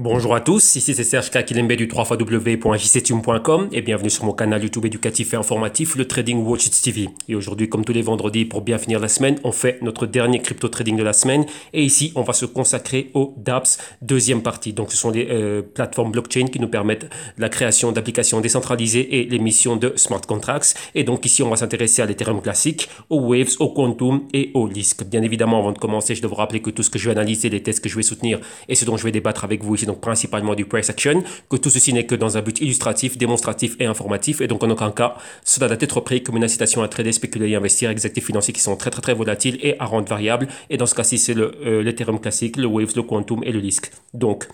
Bonjour à tous, ici c'est Serge Kakilembe du 3xw.jctune.com et bienvenue sur mon canal YouTube éducatif et informatif, le Trading Watch TV. Et aujourd'hui, comme tous les vendredis, pour bien finir la semaine, on fait notre dernier crypto trading de la semaine. Et ici, on va se consacrer au DApps, deuxième partie. Donc, ce sont des plateformes blockchain qui nous permettent la création d'applications décentralisées et l'émission de smart contracts. Et donc, ici, on va s'intéresser à l'Ethereum classique, aux Waves, au Quantum et au Lisk. Bien évidemment, avant de commencer, je dois vous rappeler que tout ce que je vais analyser, les tests que je vais soutenir et ce dont je vais débattre avec vous ici, donc principalement du price action, que tout ceci n'est que dans un but illustratif, démonstratif et informatif, et donc en aucun cas, cela doit être pris comme une incitation à trader, spéculer et investir avec des actifs financiers qui sont très volatiles et à rente variable, et dans ce cas-ci, c'est l'Ethereum classique, le Waves, le Quantum et le Lisk. Donc,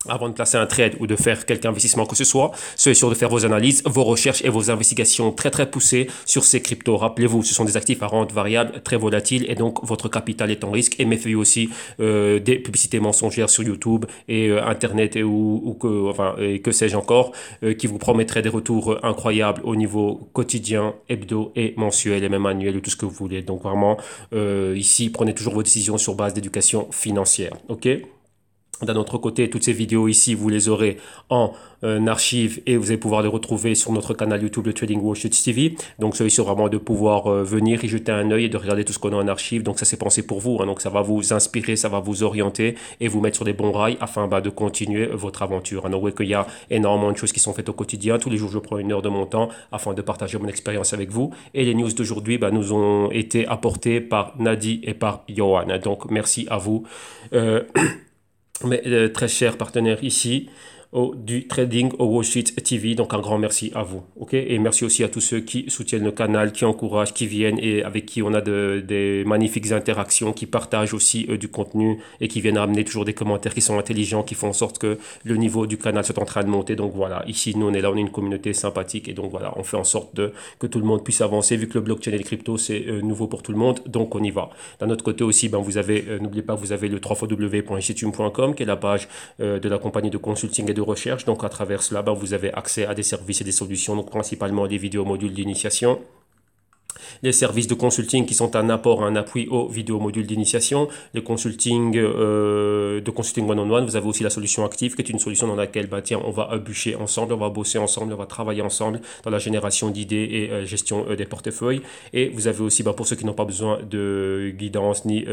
avant de placer un trade ou de faire quelque investissement que ce soit, soyez sûr de faire vos analyses, vos recherches et vos investigations très poussées sur ces cryptos. Rappelez-vous, ce sont des actifs à rente variable, très volatiles et donc votre capital est en risque. Et méfiez-vous aussi des publicités mensongères sur YouTube et Internet et que sais-je encore, qui vous promettraient des retours incroyables au niveau quotidien, hebdo et mensuel et même annuel ou tout ce que vous voulez. Donc vraiment, ici, prenez toujours vos décisions sur base d'éducation financière. Ok? D'un autre côté, toutes ces vidéos ici, vous les aurez en archive et vous allez pouvoir les retrouver sur notre canal YouTube, le Trading Watch TV. Donc, soyez sûr vraiment de pouvoir venir y jeter un œil et de regarder tout ce qu'on a en archive. Donc, ça, c'est pensé pour vous. Hein. Donc, ça va vous inspirer, ça va vous orienter et vous mettre sur des bons rails afin de continuer votre aventure. Hein. Donc, vous voyez qu'il y a énormément de choses qui sont faites au quotidien. Tous les jours, je prends une heure de mon temps afin de partager mon expérience avec vous. Et les news d'aujourd'hui nous ont été apportées par Nadi et par Johan. Donc, merci à vous. Mes très chers partenaires ici du trading au Wall Street TV. Donc un grand merci à vous. Ok, et merci aussi à tous ceux qui soutiennent le canal, qui encouragent, qui viennent et avec qui on a des magnifiques interactions, qui partagent aussi du contenu et qui viennent ramener toujours des commentaires qui sont intelligents, qui font en sorte que le niveau du canal soit en train de monter. Donc voilà, ici nous on est là, on est une communauté sympathique et donc voilà, on fait en sorte que tout le monde puisse avancer vu que le blockchain et les cryptos c'est nouveau pour tout le monde. Donc on y va. D'un autre côté aussi, vous avez, n'oubliez pas, vous avez le www.jctune.com qui est la page de la compagnie de consulting et de recherche. Donc à travers cela, vous avez accès à des services et des solutions, donc principalement des vidéos modules d'initiation, les services de consulting qui sont un apport, un appui aux vidéos modules d'initiation, les consulting de consulting one-on-one. Vous avez aussi la solution active qui est une solution dans laquelle on va bûcher ensemble, on va bosser ensemble, on va travailler ensemble dans la génération d'idées et gestion des portefeuilles. Et vous avez aussi, pour ceux qui n'ont pas besoin de guidance ni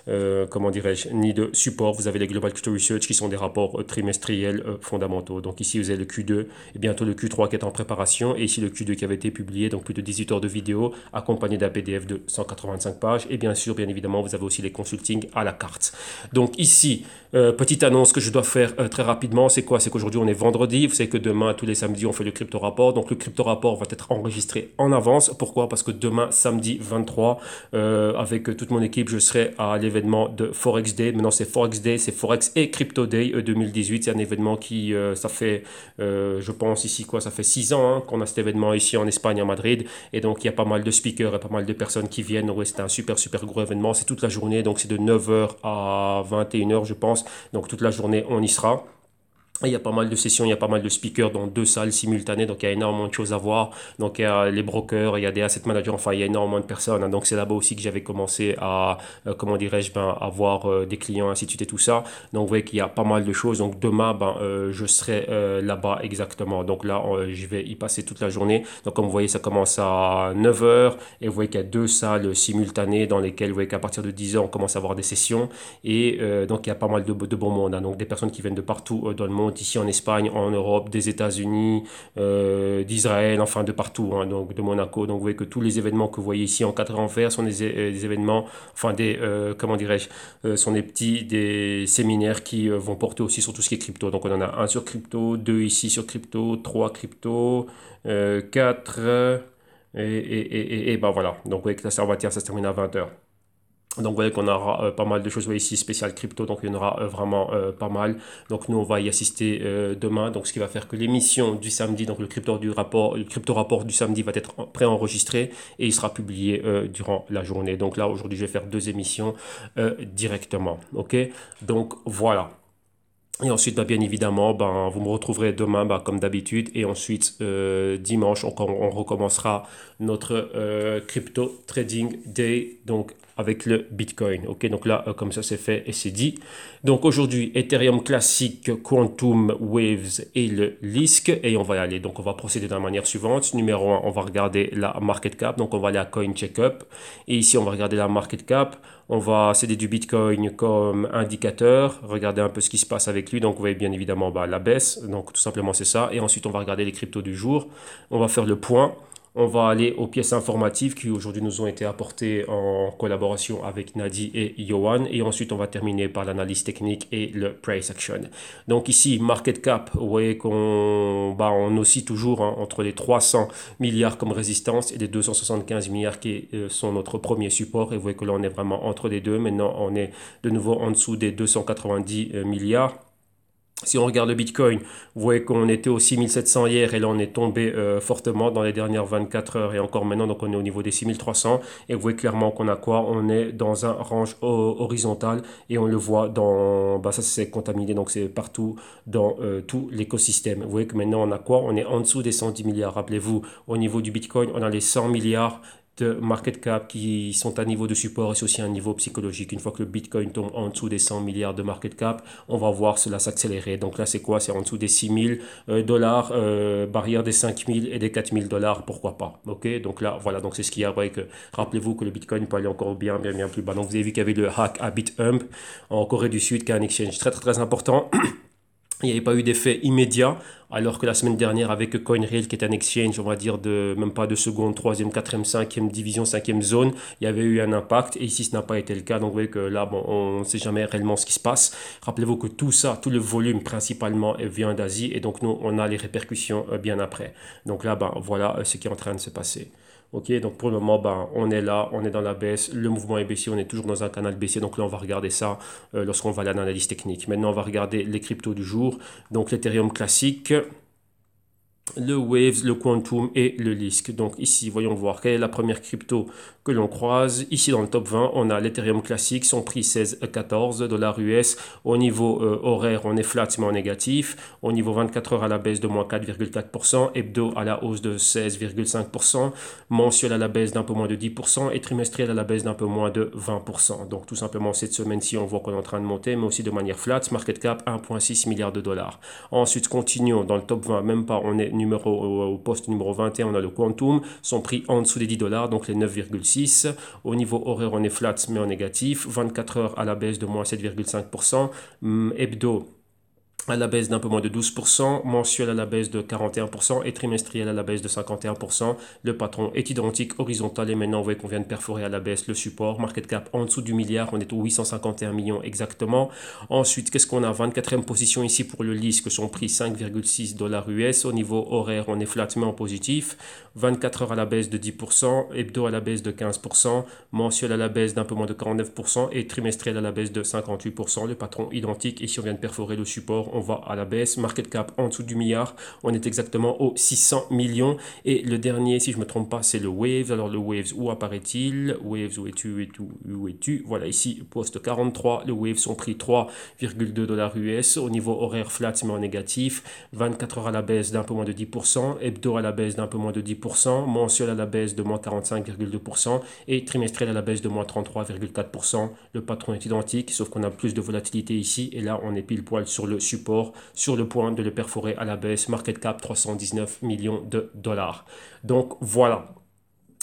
ni de support, vous avez les Global Crypto Research qui sont des rapports trimestriels fondamentaux. Donc ici vous avez le Q2 et bientôt le Q3 qui est en préparation et ici le Q2 qui avait été publié, donc plus de 18 heures de vidéo accompagné d'un PDF de 185 pages. Et bien sûr, bien évidemment, vous avez aussi les consultings à la carte. Donc ici, petite annonce que je dois faire très rapidement, c'est quoi? C'est qu'aujourd'hui, on est vendredi. Vous savez que demain, tous les samedis, on fait le crypto rapport. Donc le crypto rapport va être enregistré en avance. Pourquoi? Parce que demain, samedi 23, avec toute mon équipe, je serai à l'événement de Forex Day. Maintenant, c'est Forex Day, c'est Forex et Crypto Day 2018. C'est un événement qui, ça fait, je pense ici, ça fait 6 ans qu'on a cet événement ici en Espagne, à Madrid. Et donc, il y a pas mal de speakers et pas mal de personnes qui viennent. Ouais, c'est un super gros événement. C'est toute la journée, donc c'est de 9 h à 21 h, je pense. Donc toute la journée, on y sera. Il y a pas mal de sessions, il y a pas mal de speakers dans 2 salles simultanées, donc il y a énormément de choses à voir. Donc il y a les brokers, il y a des asset managers, enfin il y a énormément de personnes. Hein. Donc c'est là-bas aussi que j'avais commencé à, avoir des clients, ainsi de suite et tout ça. Donc vous voyez qu'il y a pas mal de choses. Donc demain, je serai là-bas exactement. Donc là, je vais y passer toute la journée. Donc comme vous voyez, ça commence à 9 h et vous voyez qu'il y a 2 salles simultanées dans lesquelles vous voyez qu'à partir de 10 h, on commence à avoir des sessions. Et donc il y a pas mal de bon monde. Hein. Donc des personnes qui viennent de partout dans le monde, ici en Espagne, en Europe, des États-Unis, d'Israël, enfin de partout, hein, donc de Monaco. Donc vous voyez que tous les événements que vous voyez ici en 4 en fer sont des événements, enfin sont des séminaires qui vont porter aussi sur tout ce qui est crypto. Donc on en a un sur crypto, 2 ici sur crypto, 3 crypto, 4 et voilà. Donc vous voyez que ça se termine à 20 h. Donc vous voyez qu'on aura pas mal de choses. Vous voyez ici spécial crypto, donc il y en aura vraiment pas mal. Donc nous on va y assister demain, donc ce qui va faire que l'émission du samedi, donc le crypto rapport du samedi va être préenregistré et il sera publié durant la journée. Donc là aujourd'hui je vais faire 2 émissions directement. Ok, donc voilà. Et ensuite, bien évidemment, vous me retrouverez demain, comme d'habitude. Et ensuite, dimanche, on recommencera notre crypto trading day. Donc, avec le Bitcoin. Ok, donc là, comme ça c'est fait et c'est dit. Donc aujourd'hui, Ethereum classique, Quantum, Waves et le Lisk. Et on va y aller. Donc on va procéder de la manière suivante. Numéro 1, on va regarder la market cap. Donc on va aller à Coin Checkup. Et ici, on va regarder la market cap. On va céder du Bitcoin comme indicateur, regarder un peu ce qui se passe avec lui. Donc, vous voyez bien évidemment la baisse. Donc, tout simplement, c'est ça. Et ensuite, on va regarder les cryptos du jour. On va faire le point. On va aller aux pièces informatives qui aujourd'hui nous ont été apportées en collaboration avec Nadi et Johan. Et ensuite, on va terminer par l'analyse technique et le price action. Donc ici, market cap, vous voyez on oscille toujours entre les 300 milliards comme résistance et les 275 milliards qui sont notre premier support. Et vous voyez que là, on est vraiment entre les deux. Maintenant, on est de nouveau en dessous des 290 milliards. Si on regarde le Bitcoin, vous voyez qu'on était au 6700 hier et là on est tombé fortement dans les dernières 24 heures et encore maintenant, donc on est au niveau des 6300 et vous voyez clairement qu'on a quoi? On est dans un range horizontal et on le voit dans, ça c'est contaminé donc c'est partout dans tout l'écosystème. Vous voyez que maintenant on a quoi? On est en dessous des 110 milliards. Rappelez-vous, au niveau du Bitcoin, on a les 100 milliards de market cap qui sont à niveau de support et c'est aussi un niveau psychologique. Une fois que le Bitcoin tombe en dessous des 100 milliards de market cap, on va voir cela s'accélérer. Donc là, c'est quoi? C'est en dessous des 6 000 dollars, barrière des 5 000 et des 4 000 dollars, pourquoi pas. Ok, donc là, voilà, donc c'est ce qu'il y a. Rappelez-vous que le Bitcoin peut aller encore bien plus bas. Donc vous avez vu qu'il y avait le hack à BitHump en Corée du Sud, qui est un exchange très important. Il n'y avait pas eu d'effet immédiat, alors que la semaine dernière, avec CoinRail, qui est un exchange, on va dire, de même pas de seconde, troisième, quatrième, cinquième division, cinquième zone, il y avait eu un impact, et ici, ce n'a pas été le cas. Donc, vous voyez que là, on ne sait jamais réellement ce qui se passe. Rappelez-vous que tout ça, tout le volume, principalement, vient d'Asie, et donc, nous, on a les répercussions bien après. Donc là, voilà ce qui est en train de se passer. Ok, donc pour le moment, on est là, on est dans la baisse, le mouvement est baissier, on est toujours dans un canal baissier, donc là on va regarder ça lorsqu'on va aller à l'analyse technique. Maintenant on va regarder les cryptos du jour, donc l'Ethereum classique, le Waves, le Quantum et le Lisk. Donc ici, voyons voir quelle est la première crypto que l'on croise. Ici dans le top 20, on a l'Ethereum classique, son prix 16,14 dollars US. Au niveau horaire, on est flat mais en négatif. Au niveau 24 heures à la baisse de moins 4,4%, hebdo à la hausse de 16,5%, mensuel à la baisse d'un peu moins de 10% et trimestriel à la baisse d'un peu moins de 20%. Donc tout simplement cette semaine-ci, on voit qu'on est en train de monter, mais aussi de manière flat. Market cap 1,6 milliard de dollars. Ensuite, continuons dans le top 20, même pas, on est au poste numéro 21, on a le Quantum, son prix en dessous des 10 dollars, donc les 9,6. Au niveau horaire, on est flat mais en négatif. 24 heures à la baisse de moins 7,5%. Hebdo à la baisse d'un peu moins de 12%, mensuel à la baisse de 41% et trimestriel à la baisse de 51%. Le patron est identique, horizontal et maintenant vous voyez qu'on vient de perforer à la baisse le support. Market cap en dessous du milliard, on est au 851 millions exactement. Ensuite, qu'est-ce qu'on a? 24e position ici pour le Lisk, son prix 5,6 dollars US. Au niveau horaire, on est flat mais en positif. 24 heures à la baisse de 10%, hebdo à la baisse de 15%, mensuel à la baisse d'un peu moins de 49% et trimestriel à la baisse de 58%. Le patron identique, ici on vient de perforer le support. On va à la baisse, market cap en dessous du milliard, on est exactement aux 600 millions et le dernier, si je ne me trompe pas, c'est le Waves. Alors le Waves, où apparaît-il? Waves, où es-tu? Voilà, ici, poste 43, le Waves, son prix 3,2 dollars US, au niveau horaire flat mais en négatif, 24 heures à la baisse d'un peu moins de 10%, hebdo à la baisse d'un peu moins de 10%, mensuel à la baisse de moins 45,2% et trimestriel à la baisse de moins 33,4%. Le patron est identique, sauf qu'on a plus de volatilité ici et là, on est pile poil sur le support, sur le point de le perforer à la baisse. Market cap 319 millions de dollars. Donc voilà.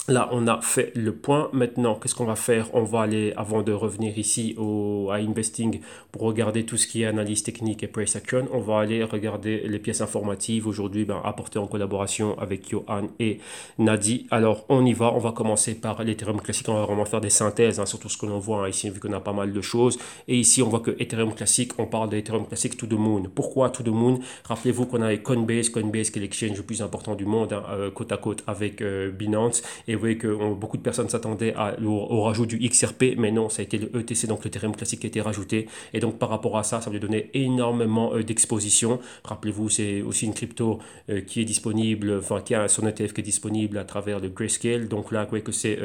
Là, on a fait le point. Maintenant, qu'est-ce qu'on va faire? On va aller, avant de revenir ici à Investing pour regarder tout ce qui est analyse technique et price action, on va aller regarder les pièces informatives aujourd'hui apportées en collaboration avec Johan et Nadi. Alors, on y va. On va commencer par l'Ethereum classique. On va vraiment faire des synthèses, sur tout ce que l'on voit ici, vu qu'on a pas mal de choses. Et ici, on voit que Ethereum classique, on parle d'Ethereum classique to the moon. Pourquoi to the moon? Rappelez-vous qu'on a Coinbase qui est l'exchange le plus important du monde, côte à côte avec Binance. Et vous voyez que beaucoup de personnes s'attendaient au rajout du XRP, mais non, ça a été le ETC, donc le Ethereum classique qui a été rajouté. Et donc par rapport à ça, ça lui donnait énormément d'exposition. Rappelez-vous, c'est aussi une crypto qui est disponible, qui a son ETF qui est disponible à travers le Grayscale. Donc là, vous voyez que c'est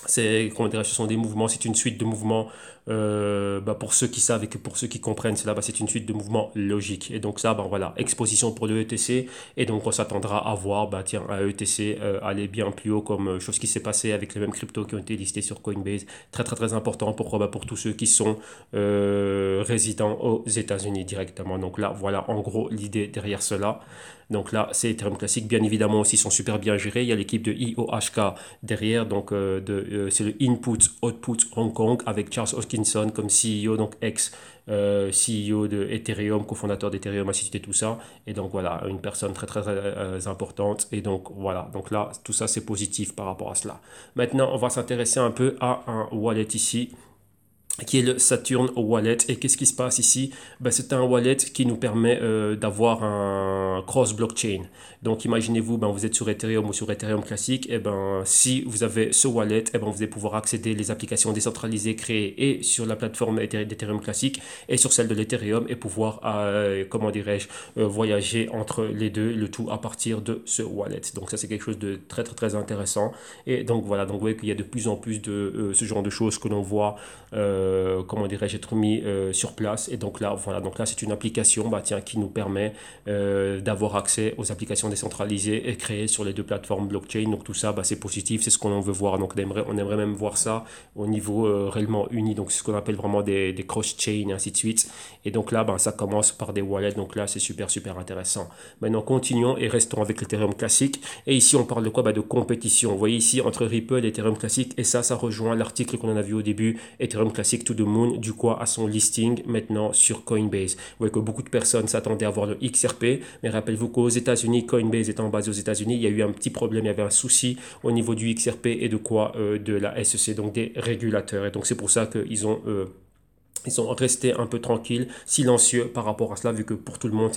C'est, comment dirais-je, ce sont des mouvements, c'est une suite de mouvements, pour ceux qui savent et que pour ceux qui comprennent cela, c'est une suite de mouvements logiques. Et donc ça, voilà, exposition pour le ETC, et donc on s'attendra à voir, tiens, un ETC aller bien plus haut, comme chose qui s'est passée avec les mêmes cryptos qui ont été listés sur Coinbase. Très très très important, pourquoi? Pour tous ceux qui sont résidents aux États-Unis directement. Donc là, voilà en gros l'idée derrière cela. Donc là, c'est Ethereum classique, bien évidemment aussi, sont super bien gérés. Il y a l'équipe de IOHK derrière, donc c'est le Input Output Hong Kong avec Charles Hoskinson comme CEO, donc ex CEO de Ethereum, cofondateur d'Ethereum, ainsi de suite et tout ça. Et donc voilà, une personne très très importante. Et donc voilà, donc là, tout ça c'est positif par rapport à cela. Maintenant, on va s'intéresser un peu à un wallet ici qui est le Saturn Wallet. Et qu'est-ce qui se passe ici? C'est un wallet qui nous permet d'avoir un cross-blockchain. Donc imaginez-vous, vous êtes sur Ethereum ou sur Ethereum classique, et si vous avez ce wallet, vous allez pouvoir accéder les applications décentralisées créées et sur la plateforme d'Ethereum classique et sur celle de l'Ethereum, et pouvoir, comment dirais-je, voyager entre les deux, le tout à partir de ce wallet. Donc ça, c'est quelque chose de très très très intéressant. Et donc voilà, donc vous voyez qu'il y a de plus en plus de ce genre de choses que l'on voit, comment dirais-je, être mis sur place. Et donc là, voilà, donc là c'est une application tiens, qui nous permet d'avoir accès aux applications décentralisées et créées sur les deux plateformes blockchain. Donc tout ça, c'est positif, c'est ce qu'on veut voir. Donc on aimerait même voir ça au niveau réellement uni. Donc c'est ce qu'on appelle vraiment des cross-chain et ainsi de suite. Et donc là, ça commence par des wallets. Donc là, c'est super super intéressant. Maintenant, continuons et restons avec l'Ethereum classique. Et ici, on parle de quoi? De compétition. Vous voyez ici, entre Ripple et Ethereum classique. Et ça rejoint l'article qu'on en a vu au début, Ethereum classique to the moon, du quoi à son listing maintenant sur Coinbase. Vous voyez que beaucoup de personnes s'attendaient à voir le XRP, mais rappelez-vous qu'aux États-Unis, Coinbase étant basé aux États-Unis, il y a eu un petit problème, il y avait un souci au niveau du XRP et de quoi? De la SEC, donc des régulateurs. Et donc c'est pour ça qu'ils ont ils sont restés un peu tranquilles, silencieux par rapport à cela, vu que pour tout le monde,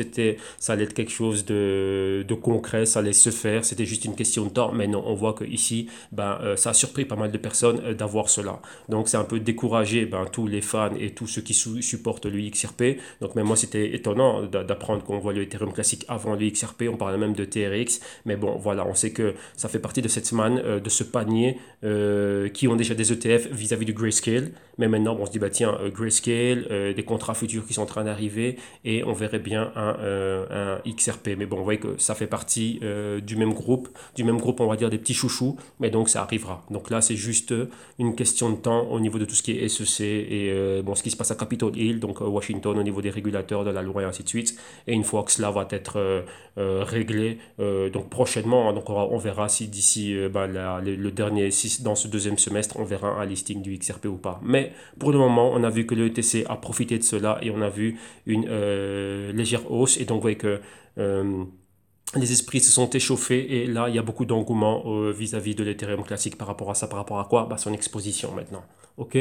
ça allait être quelque chose de concret, ça allait se faire, c'était juste une question de temps. Mais non, on voit que ici, ça a surpris pas mal de personnes d'avoir cela. Donc c'est un peu découragé tous les fans et tous ceux qui supportent le XRP. Donc même moi, c'était étonnant d'apprendre qu'on voit le Ethereum classique avant le XRP. On parlait même de TRX. Mais bon, voilà, on sait que ça fait partie de cette manne, de ce panier, qui ont déjà des ETF vis-à-vis du Grayscale. Mais maintenant, on se dit, tiens, Grayscale, des contrats futurs qui sont en train d'arriver, et on verrait bien un XRP. Mais bon, vous voyez que ça fait partie du même groupe, on va dire des petits chouchous, mais donc ça arrivera. Donc là, c'est juste une question de temps au niveau de tout ce qui est SEC et ce qui se passe à Capitol Hill, donc Washington, au niveau des régulateurs, de la loi et ainsi de suite. Et une fois que cela va être réglé, donc prochainement, donc on verra si d'ici le dernier, dans ce deuxième semestre, on verra un listing du XRP ou pas. Mais pour le moment, on a vu que le ETC a profité de cela, et on a vu une légère hausse. Et donc, vous voyez que les esprits se sont échauffés, et là, il y a beaucoup d'engouement vis-à-vis de l'Ethereum classique par rapport à ça. Par rapport à quoi? Son exposition maintenant. Ok,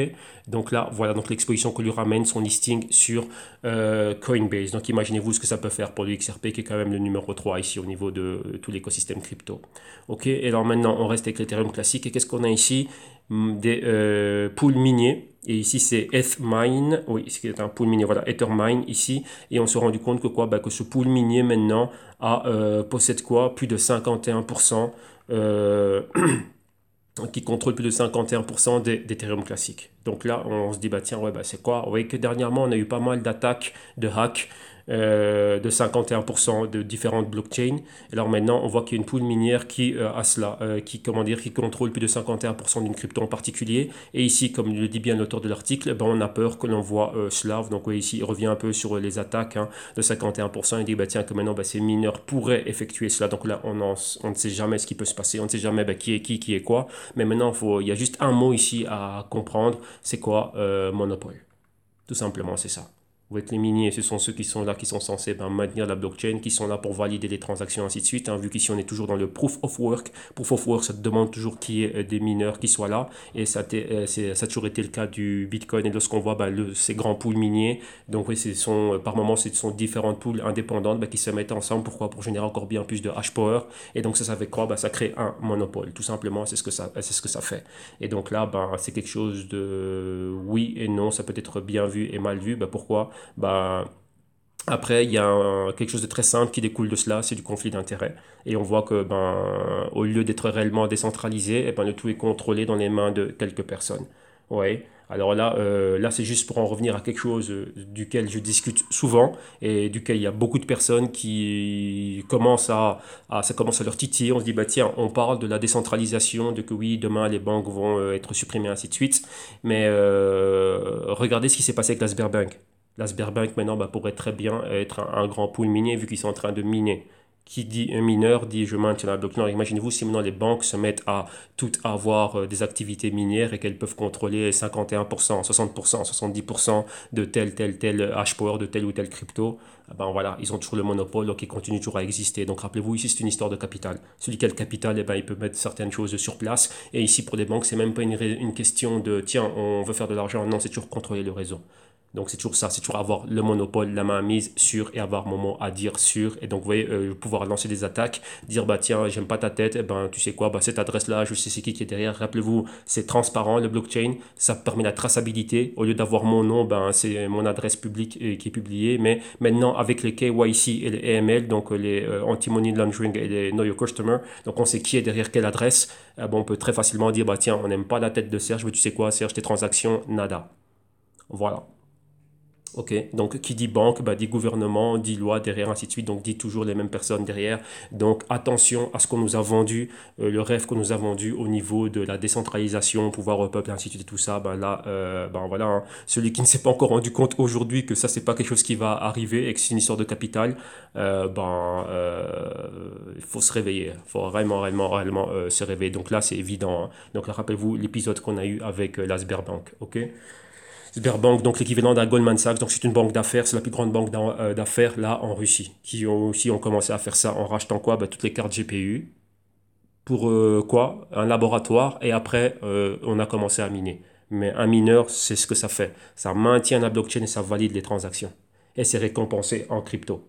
donc là, voilà, donc l'exposition que lui ramène son listing sur Coinbase. Donc imaginez-vous ce que ça peut faire pour le XRP, qui est quand même le numéro 3 ici au niveau de tout l'écosystème crypto. Ok, et alors maintenant, on reste avec l'Ethereum classique. Et qu'est-ce qu'on a ici? Des pools miniers. Et ici, c'est Ethmine. Oui, c'est un pool minier. Voilà, Ethermine ici. Et on s'est rendu compte que quoi? Que ce pool minier maintenant possède quoi? Plus de 51%. Qui contrôle plus de 51% d'Ethereum classique. Donc là, on se dit, tiens, ouais, c'est quoi? Vous voyez que dernièrement, on a eu pas mal d'attaques, de hacks, de 51% de différentes blockchains. Et alors maintenant, on voit qu'il y a une pool minière qui a cela, qui contrôle plus de 51% d'une crypto en particulier. Et ici, comme le dit bien l'auteur de l'article, on a peur que l'on voit cela. Donc oui, ici, il revient un peu sur les attaques de 51%. Il dit, tiens, que maintenant, ces mineurs pourraient effectuer cela. Donc là, on ne sait jamais ce qui peut se passer. On ne sait jamais qui est qui est quoi. Mais maintenant, il y a juste un mot ici à comprendre. C'est quoi? Monopole. Tout simplement, c'est ça. Vous voyez que les miniers, ce sont ceux qui sont là, qui sont censés maintenir la blockchain, qui sont là pour valider les transactions, ainsi de suite. Vu qu'ici, on est toujours dans le proof of work. Proof of work, ça te demande toujours qu'il y ait des mineurs qui soient là. Et ça a toujours été le cas du Bitcoin. Et lorsqu'on voit ces grands pools miniers, donc oui, par moment, ce sont différentes pools indépendantes qui se mettent ensemble. Pourquoi? Pour générer encore bien plus de hash power. Et donc ça fait quoi? Ça crée un monopole. Tout simplement, c'est ce que ça fait. Et donc là, c'est quelque chose de oui et non. Ça peut être bien vu et mal vu. Pourquoi? Après, il y a quelque chose de très simple qui découle de cela, c'est du conflit d'intérêts. Et on voit que, au lieu d'être réellement décentralisé, eh ben, le tout est contrôlé dans les mains de quelques personnes. Ouais. Alors là, là c'est juste pour en revenir à quelque chose duquel je discute souvent et duquel il y a beaucoup de personnes qui commencent ça commence à leur titiller. On se dit, bah tiens, on parle de la décentralisation, de que oui, demain les banques vont être supprimées, ainsi de suite. Mais regardez ce qui s'est passé avec la Sberbank. La Sberbank maintenant pourrait très bien être un grand pool minier vu qu'ils sont en train de miner. Qui dit un mineur dit je maintiens la blockchain. Alors imaginez-vous si maintenant les banques se mettent à toutes avoir des activités minières et qu'elles peuvent contrôler 51%, 60%, 70% de tel hash power de tel ou tel crypto. Ah ben voilà, ils ont toujours le monopole donc ils continuent toujours à exister. Donc rappelez-vous ici c'est une histoire de capital. Celui qui a le capital, il peut mettre certaines choses sur place. Et ici pour les banques, c'est même pas une question de tiens, on veut faire de l'argent. Non, c'est toujours contrôler le réseau. Donc c'est toujours ça, c'est toujours avoir le monopole, la main mise sur et avoir mon mot à dire sur. Et donc vous voyez, pouvoir lancer des attaques, dire bah tiens, j'aime pas ta tête, tu sais quoi, cette adresse-là, je sais c'est qui est derrière. Rappelez-vous, c'est transparent le blockchain, ça permet la traçabilité. Au lieu d'avoir mon nom, c'est mon adresse publique qui est publiée. Mais maintenant avec les KYC et les AML, donc les anti-money laundering et les know your customer, donc on sait qui est derrière quelle adresse. On peut très facilement dire bah tiens, on n'aime pas la tête de Serge, mais tu sais quoi, Serge, tes transactions, nada. Voilà. Ok, donc qui dit banque, dit gouvernement, dit loi derrière, ainsi de suite, donc dit toujours les mêmes personnes derrière. Donc attention à ce qu'on nous a vendu, le rêve qu'on nous a vendu au niveau de la décentralisation, pouvoir au peuple, ainsi de suite, et tout ça. Voilà, hein. Celui qui ne s'est pas encore rendu compte aujourd'hui que ça, c'est pas quelque chose qui va arriver et que c'est une histoire de capital, il faut se réveiller, il faut réellement se réveiller. Donc là, c'est évident, hein. Donc là, rappelez-vous l'épisode qu'on a eu avec la Sberbank, ok? Sberbank, donc l'équivalent d'un Goldman Sachs, donc c'est une banque d'affaires, c'est la plus grande banque d'affaires là en Russie, qui ont aussi ont commencé à faire ça en rachetant quoi? Toutes les cartes GPU pour quoi? Un laboratoire et après on a commencé à miner. Mais un mineur, c'est ce que ça fait. Ça maintient la blockchain et ça valide les transactions. Et c'est récompensé en crypto.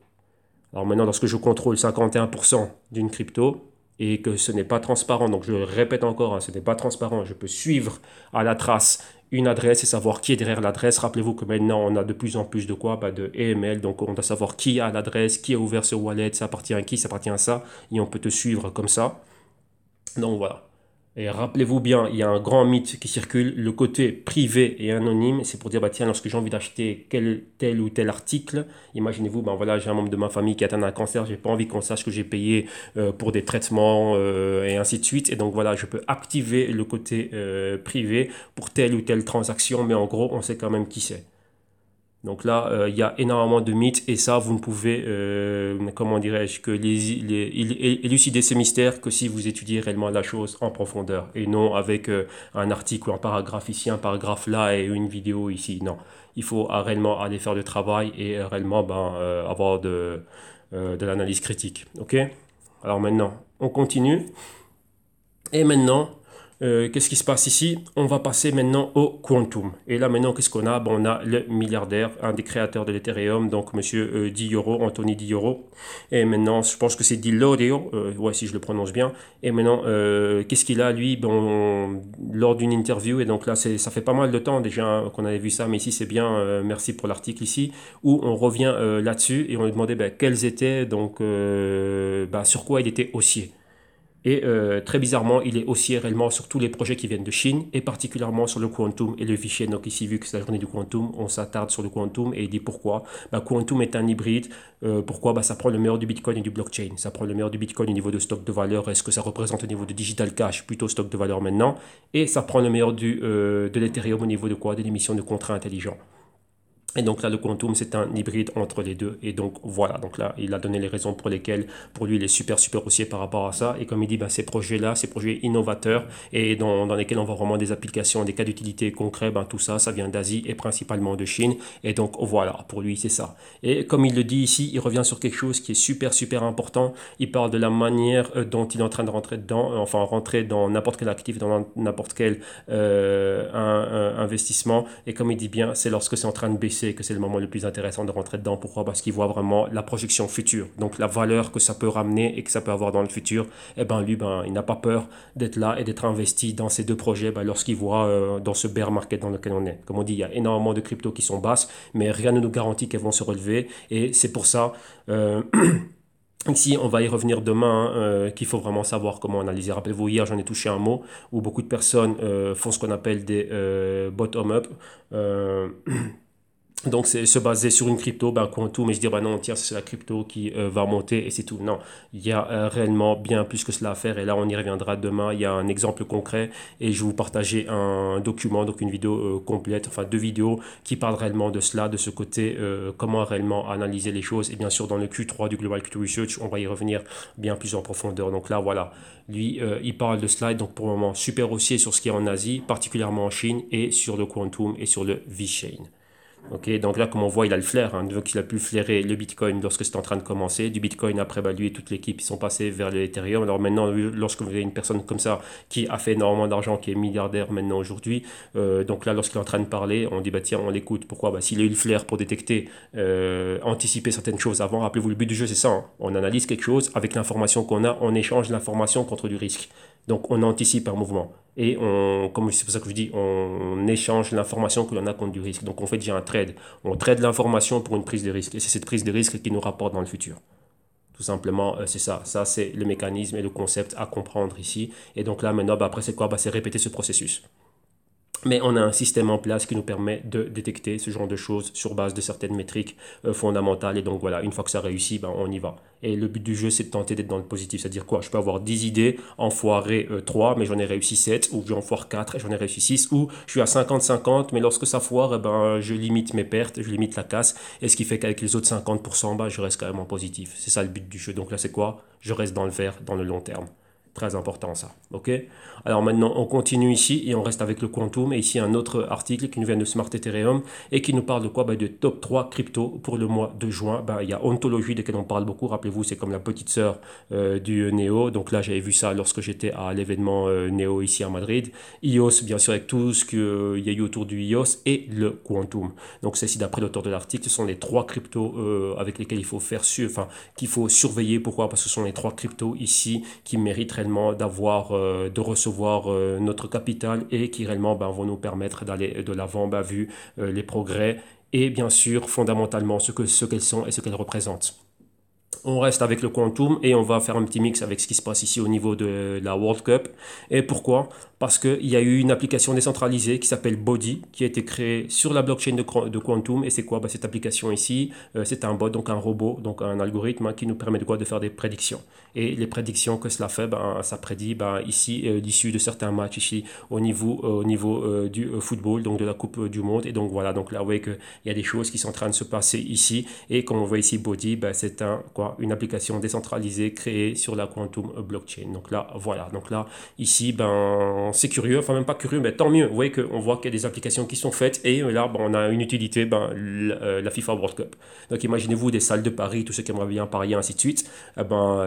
Alors maintenant, lorsque je contrôle 51% d'une crypto et que ce n'est pas transparent, donc je le répète encore, hein, ce n'est pas transparent, je peux suivre à la trace une adresse et savoir qui est derrière l'adresse. Rappelez-vous que maintenant, on a de plus en plus de quoi? De AML, donc on doit savoir qui a l'adresse, qui a ouvert ce wallet, ça appartient à qui, ça appartient à ça, et on peut te suivre comme ça. Donc voilà. Et rappelez-vous bien, il y a un grand mythe qui circule, le côté privé et anonyme, c'est pour dire, tiens, lorsque j'ai envie d'acheter tel ou tel article, imaginez-vous, voilà, j'ai un membre de ma famille qui atteint un cancer, j'ai pas envie qu'on sache que j'ai payé pour des traitements et ainsi de suite. Et donc voilà, je peux activer le côté privé pour telle ou telle transaction, mais en gros, on sait quand même qui c'est. Donc là, il y a énormément de mythes et ça, vous ne pouvez, comment dirais-je, élucider ces mystères que si vous étudiez réellement la chose en profondeur et non avec un article ou un paragraphe ici, un paragraphe là et une vidéo ici. Non, il faut réellement aller faire le travail et réellement avoir de l'analyse critique. Ok? Alors maintenant, on continue. Et maintenant, qu'est-ce qui se passe ici? On va passer maintenant au quantum. Et là maintenant, qu'est-ce qu'on a? On a le milliardaire, un des créateurs de l'Ethereum, donc monsieur Dioro, Anthony Dioro. Et maintenant, je pense que c'est Dilorio, ouais, si je le prononce bien. Et maintenant, qu'est-ce qu'il a lui? Lors d'une interview, et donc là, ça fait pas mal de temps déjà qu'on avait vu ça, mais ici c'est bien, merci pour l'article ici, où on revient là-dessus et on lui demandait quels étaient, donc sur quoi il était haussier. Et très bizarrement, il est haussier réellement sur tous les projets qui viennent de Chine et particulièrement sur le quantum et le fichier. Donc ici, vu que c'est la journée du quantum, on s'attarde sur le quantum et il dit pourquoi. Quantum est un hybride. Pourquoi? Ça prend le meilleur du Bitcoin et du blockchain. Ça prend le meilleur du Bitcoin au niveau de stock de valeur. Est-ce que ça représente au niveau de digital cash, plutôt stock de valeur maintenant? Et ça prend le meilleur de l'Ethereum au niveau de quoi? De l'émission de contrats intelligents. Et donc là, le quantum, c'est un hybride entre les deux. Et donc voilà, donc là, il a donné les raisons pour lesquelles, pour lui, il est super haussier par rapport à ça. Et comme il dit, ces projets-là, ces projets innovateurs et dans lesquels on voit vraiment des applications, des cas d'utilité concrets, tout ça, ça vient d'Asie et principalement de Chine. Et donc voilà, pour lui, c'est ça. Et comme il le dit ici, il revient sur quelque chose qui est super important. Il parle de la manière dont il est en train de rentrer dedans, rentrer dans n'importe quel actif, dans n'importe quel investissement. Et comme il dit bien, c'est lorsque c'est en train de baisser sait que c'est le moment le plus intéressant de rentrer dedans. Pourquoi? Parce qu'il voit vraiment la projection future. Donc la valeur que ça peut ramener et que ça peut avoir dans le futur. Eh ben lui, il n'a pas peur d'être là et d'être investi dans ces deux projets lorsqu'il voit dans ce bear market dans lequel on est. Comme on dit, il y a énormément de cryptos qui sont basses, mais rien ne nous garantit qu'elles vont se relever. Et c'est pour ça... Ici, on va y revenir demain, qu'il faut vraiment savoir comment analyser. Rappelez-vous, hier, j'en ai touché un mot où beaucoup de personnes font ce qu'on appelle des bottom-up. Donc, c'est se baser sur une crypto, Quantum, et se dire, non, tiens, c'est la crypto qui va monter et c'est tout. Non, il y a réellement bien plus que cela à faire. Et là, on y reviendra demain. Il y a un exemple concret et je vais vous partager un document, donc une vidéo complète, enfin deux vidéos qui parlent réellement de cela, de ce côté, comment réellement analyser les choses. Et bien sûr, dans le Q3 du Global Crypto Research, on va y revener bien plus en profondeur. Donc là, voilà, lui, il parle de cela. Donc pour le moment, super haussier sur ce qui est en Asie, particulièrement en Chine et sur le Quantum et sur le V-Chain. Ok, donc là, comme on voit, il a le flair. Donc, il a pu flairer le Bitcoin lorsque c'était en train de commencer. Du Bitcoin, après, lui et toute l'équipe, ils sont passés vers l'Ethereum. Alors maintenant, lorsque vous avez une personne comme ça qui a fait énormément d'argent, qui est milliardaire maintenant aujourd'hui, donc là, lorsqu'il est en train de parler, on dit, tiens, on l'écoute. Pourquoi? S'il a eu le flair pour détecter, anticiper certaines choses avant, rappelez-vous, le but du jeu, c'est ça. On analyse quelque chose avec l'information qu'on a, on échange l'information contre du risque. Donc, on anticipe un mouvement. Et comme c'est pour ça que je dis, on échange l'information que l'on a contre du risque. Donc, on fait déjà un trade. On trade l'information pour une prise de risque. Et c'est cette prise de risque qui nous rapporte dans le futur. Tout simplement, c'est ça. Ça, c'est le mécanisme et le concept à comprendre ici. Et donc là, maintenant, après, c'est quoi? C'est répéter ce processus. Mais on a un système en place qui nous permet de détecter ce genre de choses sur base de certaines métriques fondamentales. Et donc voilà, une fois que ça réussit, on y va. Et le but du jeu, c'est de tenter d'être dans le positif. C'est-à-dire quoi? Je peux avoir 10 idées, en foirer 3, mais j'en ai réussi 7, ou j'en foire 4 et j'en ai réussi 6, ou je suis à 50-50, mais lorsque ça foire, je limite mes pertes, je limite la casse. Et ce qui fait qu'avec les autres 50%, je reste quand même en positif. C'est ça le but du jeu. Donc là, c'est quoi? Je reste dans le vert, dans le long terme. Très important ça, ok? Alors maintenant, on continue ici et on reste avec le Quantum. Et ici, un autre article qui nous vient de Smart Ethereum et qui nous parle de quoi? De top 3 crypto pour le mois de juin. Il y a Ontology, desquels on parle beaucoup. Rappelez-vous, c'est comme la petite sœur du Neo. Donc là, j'avais vu ça lorsque j'étais à l'événement Neo ici à Madrid. EOS, bien sûr, avec tout ce qu'il y a eu autour du EOS et le Quantum. Donc c'est ici, d'après l'auteur de l'article, ce sont les 3 cryptos avec lesquels il faut qu'il faut surveiller. Pourquoi? Parce que ce sont les 3 cryptos ici qui méritent réellement de recevoir notre capital et qui réellement vont nous permettre d'aller de l'avant vu les progrès et bien sûr fondamentalement ce qu'elles sont et ce qu'elles représentent. On reste avec le Quantum et on va faire un petit mix avec ce qui se passe ici au niveau de la World Cup. Et pourquoi? Parce qu'il y a eu une application décentralisée qui s'appelle Body, qui a été créée sur la blockchain de Quantum. Et c'est quoi? Cette application ici, c'est un bot, donc un robot, donc un algorithme qui nous permet de faire des prédictions. Et les prédictions que cela fait, ça prédit ici l'issue de certains matchs ici au niveau du football, donc de la Coupe du Monde. Et donc voilà, donc là vous voyez qu'il y a des choses qui sont en train de se passer ici. Et comme on voit ici Body, c'est une application décentralisée créée sur la Quantum blockchain. Donc là, voilà. Donc là, ici, c'est curieux, enfin même pas curieux, mais tant mieux. Vous voyez qu'on voit qu'il y a des applications qui sont faites et là, on a une utilité, la FIFA World Cup. Donc imaginez-vous des salles de paris, tous ceux qui aimeraient bien parier, ainsi de suite.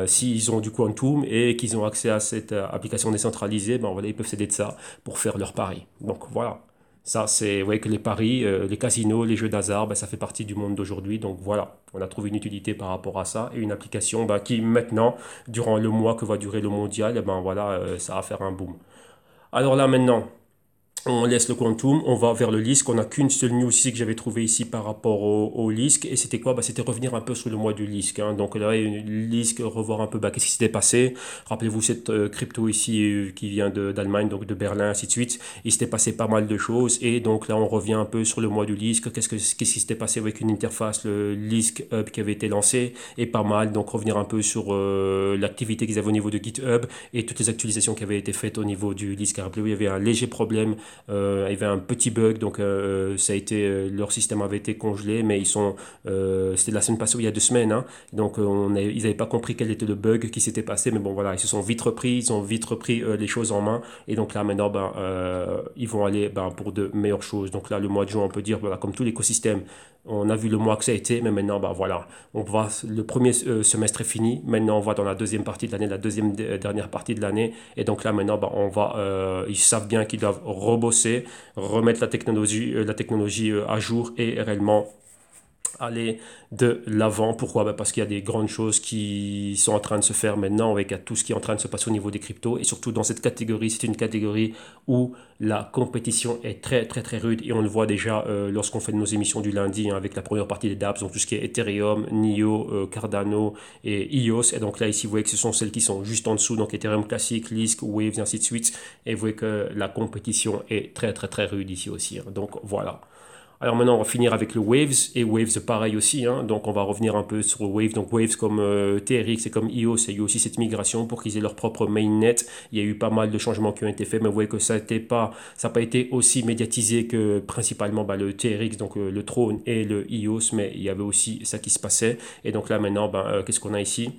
S'ils ont du Quantum et qu'ils ont accès à cette application décentralisée, voilà, ils peuvent s'aider de ça pour faire leurs paris. Donc voilà. Ça, vous voyez que les paris, les casinos, les jeux d'hasard, ça fait partie du monde d'aujourd'hui. Donc voilà, on a trouvé une utilité par rapport à ça et une application qui maintenant, durant le mois que va durer le mondial, ça va faire un boom. Alors là maintenant, on laisse le Quantum, on va vers le Lisk. On n'a qu'une seule news ici que j'avais trouvé ici par rapport au Lisk. Et c'était quoi? C'était revenir un peu sur le mois du Lisk. Donc là, Lisk, revoir un peu qu'est-ce qui s'était passé. Rappelez-vous cette crypto ici qui vient d'Allemagne, donc de Berlin, ainsi de suite. Il s'était passé pas mal de choses. Et donc là, on revient un peu sur le mois du Lisk. Qu'est-ce qui s'était passé avec une interface, le Lisk Hub qui avait été lancé. Et pas mal. Donc revenir un peu sur l'activité qu'ils avaient au niveau de GitHub et toutes les actualisations qui avaient été faites au niveau du Lisk. Rappelez-vous, il y avait un léger problème. Il y avait un petit bug, donc ça a été, leur système avait été congelé, mais c'était la semaine passée, il y a 2 semaines, donc ils n'avaient pas compris quel était le bug qui s'était passé, mais bon voilà, ils se sont vite repris, ils ont vite repris les choses en main, et donc là maintenant, ils vont aller pour de meilleures choses. Donc là, le mois de juin, on peut dire, voilà, comme tout l'écosystème On a vu le mois que ça a été, mais maintenant, bah voilà, le premier semestre est fini. Maintenant, on va dans la deuxième partie de l'année, la deuxième dernière partie de l'année. Et donc là, maintenant, bah, ils savent bien qu'ils doivent rebosser, remettre la technologie à jour et réellement aller de l'avant. Pourquoi? Ben parce qu'il y a des grandes choses qui sont en train de se faire maintenant avec tout ce qui est en train de se passer au niveau des cryptos. Et surtout dans cette catégorie, c'est une catégorie où la compétition est très très très rude. Et on le voit déjà lorsqu'on fait nos émissions du lundi hein, avec la première partie des dApps, donc tout ce qui est Ethereum, NIO, Cardano et EOS. Et donc là ici, vous voyez que ce sont celles qui sont juste en dessous, donc Ethereum classique, Lisk, Waves, et ainsi de suite. Et vous voyez que la compétition est très très très rude ici aussi. Hein. Donc voilà. Alors maintenant, on va finir avec le Waves, et Waves pareil aussi, hein. Donc on va revenir un peu sur Waves. Donc Waves comme TRX et comme EOS, il y a eu aussi cette migration pour qu'ils aient leur propre mainnet. Il y a eu pas mal de changements qui ont été faits, mais vous voyez que ça n'a pas été aussi médiatisé que principalement bah, le TRX, donc le Tron et le EOS, mais il y avait aussi ça qui se passait. Et donc là maintenant, qu'est-ce qu'on a ici?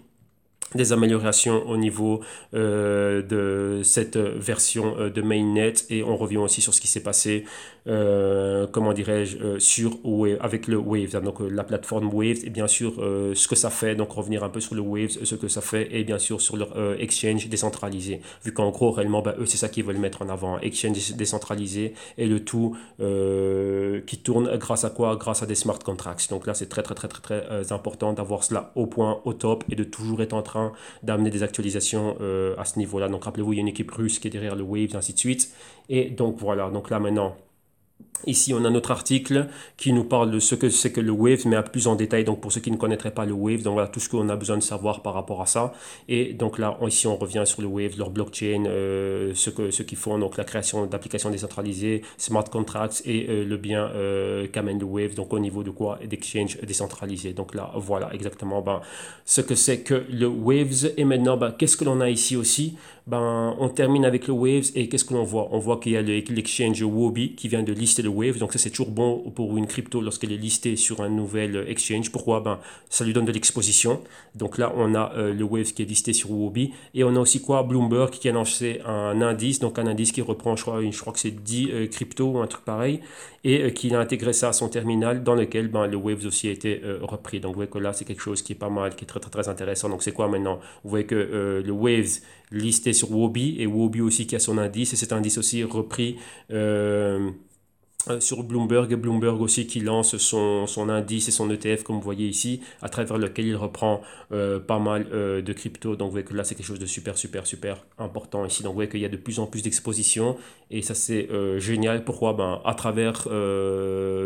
Des améliorations au niveau de cette version de mainnet et on revient aussi sur ce qui s'est passé comment dirais-je sur Wave, avec le Waves hein, donc la plateforme Waves et bien sûr ce que ça fait donc revenir un peu sur le Waves ce que ça fait et bien sûr sur leur exchange décentralisé vu qu'en gros réellement eux c'est ça qu'ils veulent mettre en avant exchange décentralisé et le tout qui tourne grâce à quoi grâce à des smart contracts donc là c'est très très très très très important d'avoir cela au point au top et de toujours être en train d'amener des actualisations à ce niveau-là. Donc rappelez-vous, il y a une équipe russe qui est derrière le Wave, et ainsi de suite. Et donc voilà, donc là maintenant, ici, on a notre article qui nous parle de ce que c'est que le Wave, mais à plus en détail. Donc, pour ceux qui ne connaîtraient pas le Wave, donc voilà tout ce qu'on a besoin de savoir par rapport à ça. Et donc là, ici, on revient sur le Wave, leur blockchain, ce qu'ils font, donc la création d'applications décentralisées, smart contracts et le bien qu'amène le Wave. Donc, au niveau de quoi? D'exchange décentralisé. Donc là, voilà exactement ce que c'est que le Waves. Et maintenant, qu'est-ce que l'on a ici aussi? On termine avec le Waves et qu'est-ce que l'on voit? On voit qu'il y a l'exchange Huobi qui vient de lister le Wave. Donc ça c'est toujours bon pour une crypto lorsqu'elle est listée sur un nouvel exchange. Pourquoi? Ça lui donne de l'exposition. Donc là on a le Wave qui est listé sur Huobi et on a aussi quoi? Bloomberg qui a lancé un indice, donc un indice qui reprend je crois que c'est 10 cryptos ou un truc pareil et qui a intégré ça à son terminal dans lequel le Waves aussi a été repris. Donc vous voyez que là c'est quelque chose qui est pas mal, qui est très très très intéressant. Donc c'est quoi maintenant? Vous voyez que le Waves listé sur Huobi et Huobi aussi qui a son indice et cet indice aussi repris sur Bloomberg et Bloomberg aussi qui lance son indice et son ETF comme vous voyez ici à travers lequel il reprend pas mal de crypto donc vous voyez que là c'est quelque chose de super super super important ici donc vous voyez qu'il y a de plus en plus d'exposition et ça c'est génial pourquoi à travers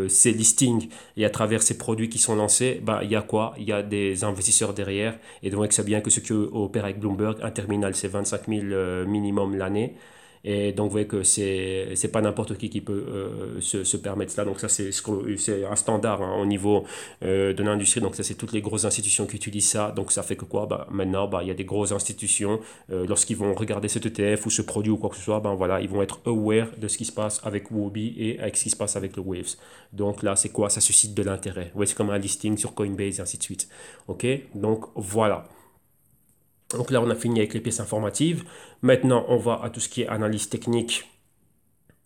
ces listings et à travers ces produits qui sont lancés il y a quoi il y a des investisseurs derrière et donc c'est bien que ceux qui opèrent avec Bloomberg un terminal c'est 25 000 minimum l'année et donc, vous voyez que c'est pas n'importe qui peut se permettre cela. Donc, ça, c'est un standard hein, au niveau de l'industrie. Donc, ça, c'est toutes les grosses institutions qui utilisent ça. Donc, ça fait que quoi maintenant, il y a des grosses institutions. Lorsqu'ils vont regarder cet ETF ou ce produit ou quoi que ce soit, voilà, ils vont être aware de ce qui se passe avec Huobi et avec ce qui se passe avec le Waves. Donc, là, c'est quoi? Ça suscite de l'intérêt. Vous voyez, c'est comme un listing sur Coinbase et ainsi de suite. OK? Donc, voilà. Donc là, on a fini avec les pièces informatives. Maintenant, on va à tout ce qui est analyse technique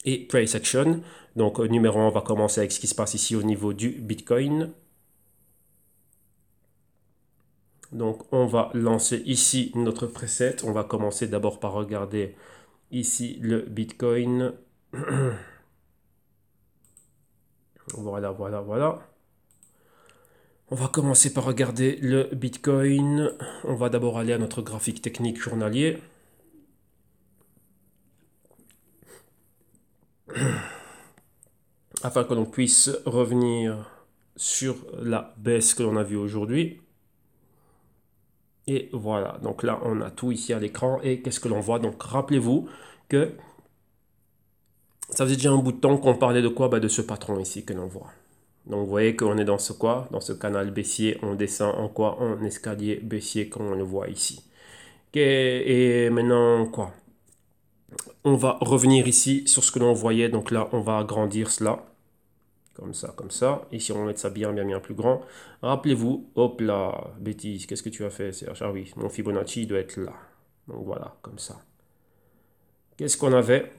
et price action. Donc, numéro 1, on va commencer avec ce qui se passe ici au niveau du Bitcoin. Donc, on va lancer ici notre preset. On va commencer d'abord par regarder ici le Bitcoin. Voilà, voilà, voilà. On va commencer par regarder le Bitcoin. On va d'abord aller à notre graphique technique journalier. Afin que l'on puisse revenir sur la baisse que l'on a vue aujourd'hui. Et voilà, donc là on a tout ici à l'écran. Et qu'est-ce que l'on voit? Donc rappelez-vous que ça faisait déjà un bout de temps qu'on parlait de quoi? De ce patron ici que l'on voit. Donc vous voyez qu'on est dans ce quoi? Dans ce canal baissier, on descend en quoi? En escalier baissier comme on le voit ici. Et maintenant quoi? On va revenir ici sur ce que l'on voyait. Donc là on va agrandir cela. Comme ça, comme ça. Ici, on va mettre ça bien, bien, bien plus grand. Rappelez-vous, hop là, bêtise, qu'est-ce que tu as fait, Serge? Ah oui, mon Fibonacci doit être là. Donc voilà, comme ça. Qu'est-ce qu'on avait?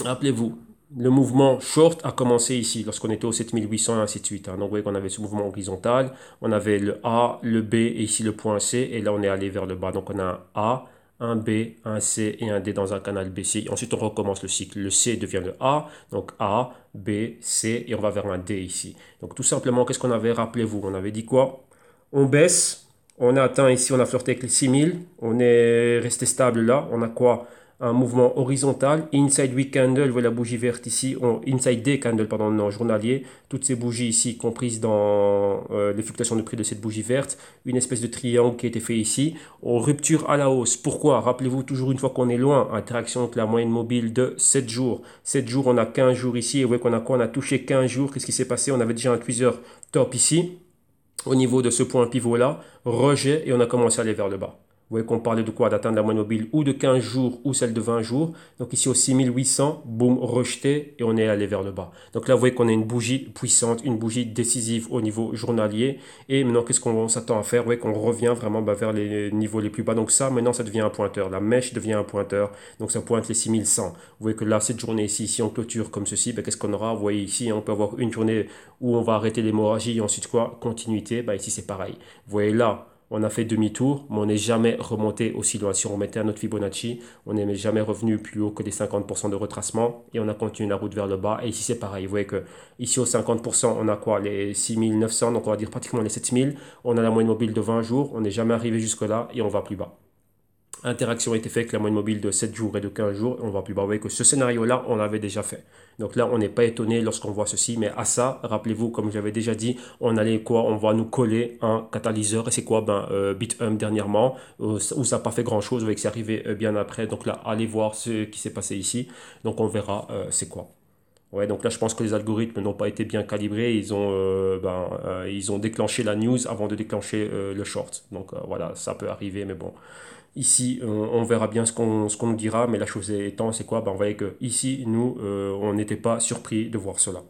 Rappelez-vous, le mouvement short a commencé ici, lorsqu'on était au 7800 et ainsi de suite. Donc, vous voyez qu'on avait ce mouvement horizontal, on avait le A, le B et ici le point C, et là, on est allé vers le bas. Donc, on a un A, un B, un C et un D dans un canal baissier. Ensuite, on recommence le cycle. Le C devient le A, donc A, B, C, et on va vers un D ici. Donc, tout simplement, qu'est-ce qu'on avait? Rappelez-vous, on avait dit quoi? On baisse, on a atteint ici, on a flirté avec les 6000, on est resté stable là, on a quoi? Un mouvement horizontal, inside week candle, vous voyez la bougie verte ici, inside day candle, pardon, non, journalier, toutes ces bougies ici comprises dans les fluctuations de prix de cette bougie verte, une espèce de triangle qui a été fait ici, en rupture à la hausse. Pourquoi? Rappelez-vous toujours une fois qu'on est loin, interaction avec la moyenne mobile de 7 jours. 7 jours, on a 15 jours ici, et vous voyez qu'on a quoi? On a touché 15 jours, qu'est-ce qui s'est passé? On avait déjà un tweezer top ici, au niveau de ce point pivot là, rejet, et on a commencé à aller vers le bas. Vous voyez qu'on parlait de quoi? D'atteindre la moyenne mobile ou de 15 jours ou celle de 20 jours. Donc ici au 6800, boum, rejeté et on est allé vers le bas. Donc là, vous voyez qu'on a une bougie puissante, une bougie décisive au niveau journalier. Et maintenant, qu'est-ce qu'on s'attend à faire? Vous voyez qu'on revient vraiment vers les niveaux les plus bas. Donc ça, maintenant, ça devient un pointeur. La mèche devient un pointeur. Donc ça pointe les 6100. Vous voyez que là, cette journée ici, si on clôture comme ceci, qu'est-ce qu'on aura? Vous voyez ici, on peut avoir une journée où on va arrêter l'hémorragie et ensuite quoi? Continuité. Ici, c'est pareil. Vous voyez là, on a fait demi-tour, mais on n'est jamais remonté aussi loin. Si on mettait un autre Fibonacci, on n'est jamais revenu plus haut que les 50% de retracement et on a continué la route vers le bas. Et ici, c'est pareil. Vous voyez que ici, au 50%, on a quoi? Les 6900, donc on va dire pratiquement les 7000. On a la moyenne mobile de 20 jours. On n'est jamais arrivé jusque-là et on va plus bas. Interaction a été faite avec la moyenne mobile de 7 jours et de 15 jours. Et on va plus bas. Vous voyez que ce scénario-là, on l'avait déjà fait. Donc là, on n'est pas étonné lorsqu'on voit ceci. Mais à ça, rappelez-vous, comme j'avais déjà dit, on allait quoi? On va nous coller un catalyseur. Et c'est quoi? Bithumb dernièrement, où ça n'a pas fait grand-chose. Vous voyez que c'est arrivé bien après. Donc là, allez voir ce qui s'est passé ici. Donc on verra c'est quoi. Ouais, donc là, je pense que les algorithmes n'ont pas été bien calibrés. Ils ont déclenché la news avant de déclencher le short. Donc voilà, ça peut arriver, mais bon. Ici, on verra bien ce qu'on nous dira, mais la chose étant, c'est quoi? On voyait que ici, nous, on n'était pas surpris de voir cela.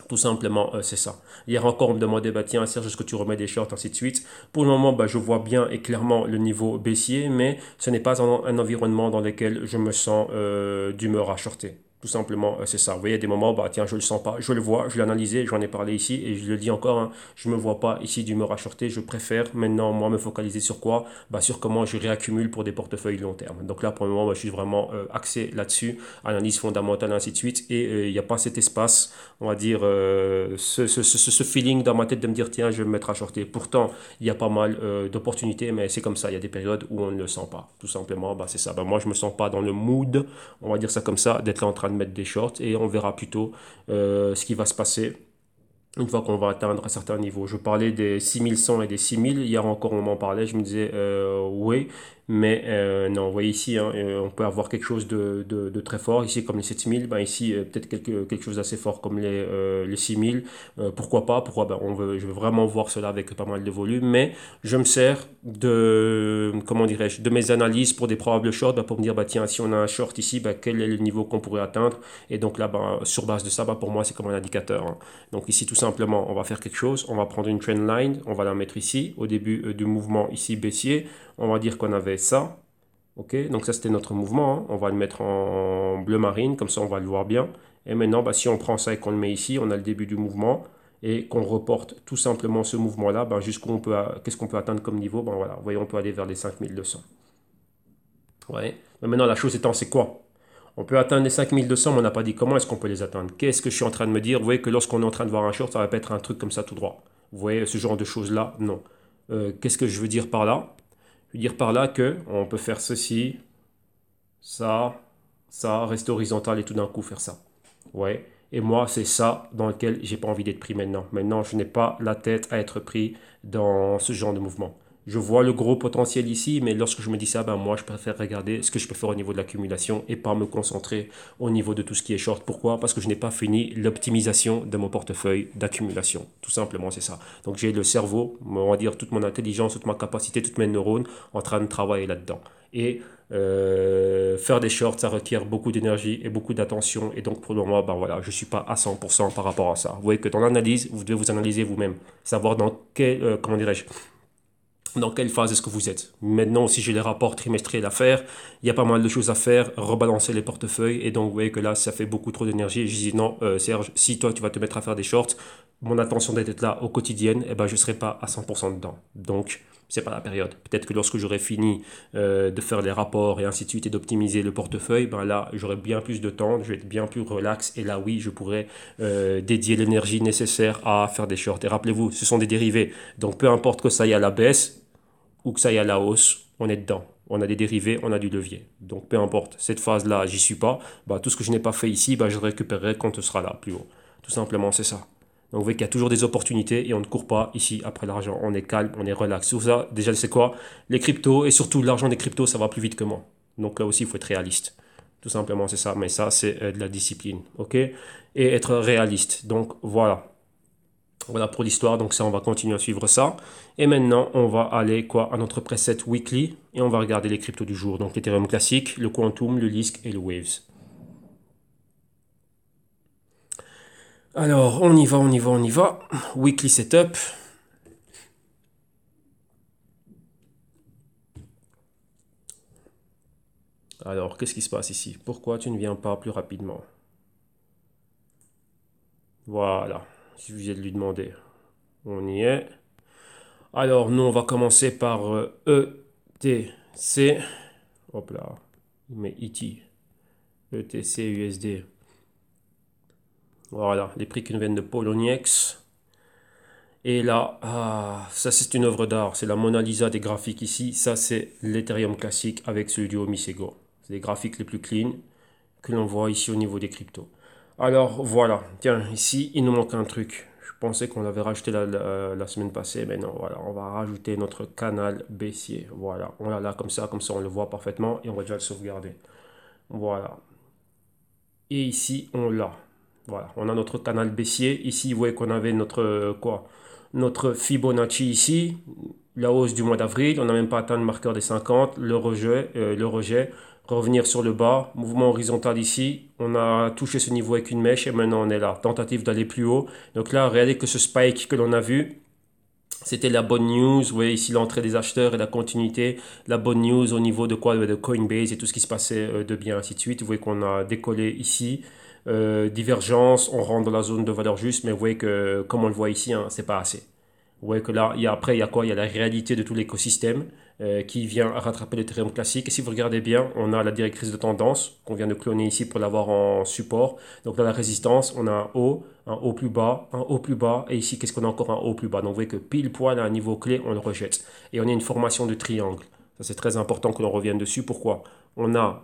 Tout simplement, c'est ça. Hier encore, on me demandait, tiens, Serge, est-ce que tu remets des shorts, ainsi de suite. Pour le moment, je vois bien et clairement le niveau baissier, mais ce n'est pas un environnement dans lequel je me sens d'humeur à shorter. Tout simplement, c'est ça. Vous voyez, il y a des moments, tiens, je le sens pas, je le vois, je l'ai analysé, j'en ai parlé ici, et je le dis encore, hein, je ne me vois pas ici d'humeur à shorter. Je préfère maintenant, moi, me focaliser sur quoi? Sur comment je réaccumule pour des portefeuilles long terme. Donc là, pour le moment, je suis vraiment axé là-dessus, analyse fondamentale, ainsi de suite, et il n'y a pas cet espace, on va dire, ce feeling dans ma tête de me dire, tiens, je vais me mettre à shorter. Pourtant, il y a pas mal d'opportunités, mais c'est comme ça, il y a des périodes où on ne le sent pas. Tout simplement, c'est ça. Moi, je me sens pas dans le mood, on va dire ça comme ça, d'être là en train de mettre des shorts, et on verra plutôt ce qui va se passer une fois qu'on va atteindre un certain niveau. Je parlais des 6100 et des 6000. Hier encore, on m'en parlait. Je me disais, oui, mais non, vous voyez ici, hein, on peut avoir quelque chose de très fort. Ici, comme les 7000, ici, peut-être quelque chose d'assez fort comme les 6000. Pourquoi pas? Je veux vraiment voir cela avec pas mal de volume, mais je me sers comment dirais-je, de mes analyses pour des probables shorts, pour me dire, tiens, si on a un short ici, quel est le niveau qu'on pourrait atteindre? Et donc là, sur base de ça, pour moi, c'est comme un indicateur, hein. Donc ici, tout simplement, on va faire quelque chose. On va prendre une trend line, on va la mettre ici, au début du mouvement ici baissier. On va dire qu'on avait ça. Ok, donc ça, c'était notre mouvement, hein. On va le mettre en bleu marine, comme ça, on va le voir bien. Et maintenant, si on prend ça et qu'on le met ici, on a le début du mouvement et qu'on reporte tout simplement ce mouvement-là, jusqu'où qu'est-ce qu'on peut atteindre comme niveau? Voilà, vous voyez, on peut aller vers les 5200. Ouais. Mais maintenant, la chose étant, c'est quoi? On peut atteindre les 5200, mais on n'a pas dit comment est-ce qu'on peut les atteindre. Qu'est-ce que je suis en train de me dire? Vous voyez que lorsqu'on est en train de voir un short, ça va pas être un truc comme ça tout droit. Vous voyez ce genre de choses-là? Non. Qu'est-ce que je veux dire par là? Je veux dire par là que on peut faire ceci, ça, ça, rester horizontal et tout d'un coup faire ça. Ouais. Et moi, c'est ça dans lequel j'ai pas envie d'être pris maintenant. Maintenant, je n'ai pas la tête à être pris dans ce genre de mouvement. Je vois le gros potentiel ici, mais lorsque je me dis ça, moi, je préfère regarder ce que je peux faire au niveau de l'accumulation et pas me concentrer au niveau de tout ce qui est short. Pourquoi? Parce que je n'ai pas fini l'optimisation de mon portefeuille d'accumulation. Tout simplement, c'est ça. Donc, j'ai le cerveau, on va dire toute mon intelligence, toute ma capacité, toutes mes neurones en train de travailler là-dedans. Et faire des shorts, ça requiert beaucoup d'énergie et beaucoup d'attention. Et donc, pour le moment, je ne suis pas à 100% par rapport à ça. Vous voyez que dans l'analyse, vous devez vous analyser vous-même. Savoir dans quel, comment dirais-je, dans quelle phase est-ce que vous êtes. Maintenant, si j'ai les rapports trimestriels à faire, il y a pas mal de choses à faire, rebalancer les portefeuilles, et donc vous voyez que là, ça fait beaucoup trop d'énergie. Je dis non, Serge, si toi, tu vas te mettre à faire des shorts, mon attention d'être là au quotidien, eh ben, je ne serai pas à 100% dedans. Donc, c'est pas la période. Peut-être que lorsque j'aurai fini de faire les rapports et ainsi de suite et d'optimiser le portefeuille, ben là, j'aurai bien plus de temps, je vais être bien plus relax, et là, oui, je pourrai dédier l'énergie nécessaire à faire des shorts. Et rappelez-vous, ce sont des dérivés. Donc, peu importe que ça aille à la baisse, ou que ça aille à la hausse, on est dedans. On a des dérivés, on a du levier. Donc peu importe, cette phase-là, j'y suis pas. Bah, tout ce que je n'ai pas fait ici, bah, je le récupérerai quand ce sera là, plus haut. Tout simplement, c'est ça. Donc vous voyez qu'il y a toujours des opportunités et on ne court pas ici après l'argent. On est calme, on est relax. Sur ça, déjà, c'est quoi? Les cryptos et surtout l'argent des cryptos, ça va plus vite que moi. Donc là aussi, il faut être réaliste. Tout simplement, c'est ça. Mais ça, c'est de la discipline. OK? Et être réaliste. Donc voilà. Voilà pour l'histoire, donc ça on va continuer à suivre ça. Et maintenant on va aller quoi à notre preset weekly et on va regarder les cryptos du jour. Donc l'Ethereum classique, le Quantum, le Lisk et le Waves. Alors on y va, on y va, on y va. Weekly setup. Alors qu'est-ce qui se passe ici? Pourquoi tu ne viens pas plus rapidement? Voilà, je vous ai de lui demander. On y est. Alors nous on va commencer par ETC. Hop là, il met ET. ETC USD. Voilà, les prix qui nous viennent de Poloniex. Et là, ça c'est une œuvre d'art, c'est la Mona Lisa des graphiques ici. Ça c'est l'Ethereum classique avec celui du Omisego. C'est les graphiques les plus clean que l'on voit ici au niveau des cryptos. Alors voilà, tiens, ici il nous manque un truc. Je pensais qu'on l'avait rajouté la semaine passée, mais non, voilà, on va rajouter notre canal baissier. Voilà, on l'a là comme ça on le voit parfaitement et on va déjà le sauvegarder. Voilà. Et ici on l'a. Voilà, on a notre canal baissier. Ici, vous voyez qu'on avait notre quoi? Notre Fibonacci ici, la hausse du mois d'avril. On n'a même pas atteint le marqueur des 50. Le rejet, revenir sur le bas. Mouvement horizontal ici. On a touché ce niveau avec une mèche et maintenant on est là. Tentative d'aller plus haut. Donc là, regardez que ce spike que l'on a vu, c'était la bonne news. Vous voyez ici l'entrée des acheteurs et la continuité. La bonne news au niveau de quoi? De Coinbase et tout ce qui se passait de bien, ainsi de suite. Vous voyez qu'on a décollé ici. Divergence, on rentre dans la zone de valeur juste, mais vous voyez que, comme on le voit ici, hein, c'est pas assez. Vous voyez que là, après, il y a quoi? Il y a la réalité de tout l'écosystème qui vient rattraper l'Ethereum classique. Et si vous regardez bien, on a la directrice de tendance qu'on vient de cloner ici pour l'avoir en support. Donc là, la résistance, on a un haut plus bas, un haut plus bas. Et ici, qu'est-ce qu'on a encore? Un haut plus bas. Donc vous voyez que pile poil à un niveau clé, on le rejette. Et on a une formation de triangle. Ça, c'est très important que l'on revienne dessus. Pourquoi? On a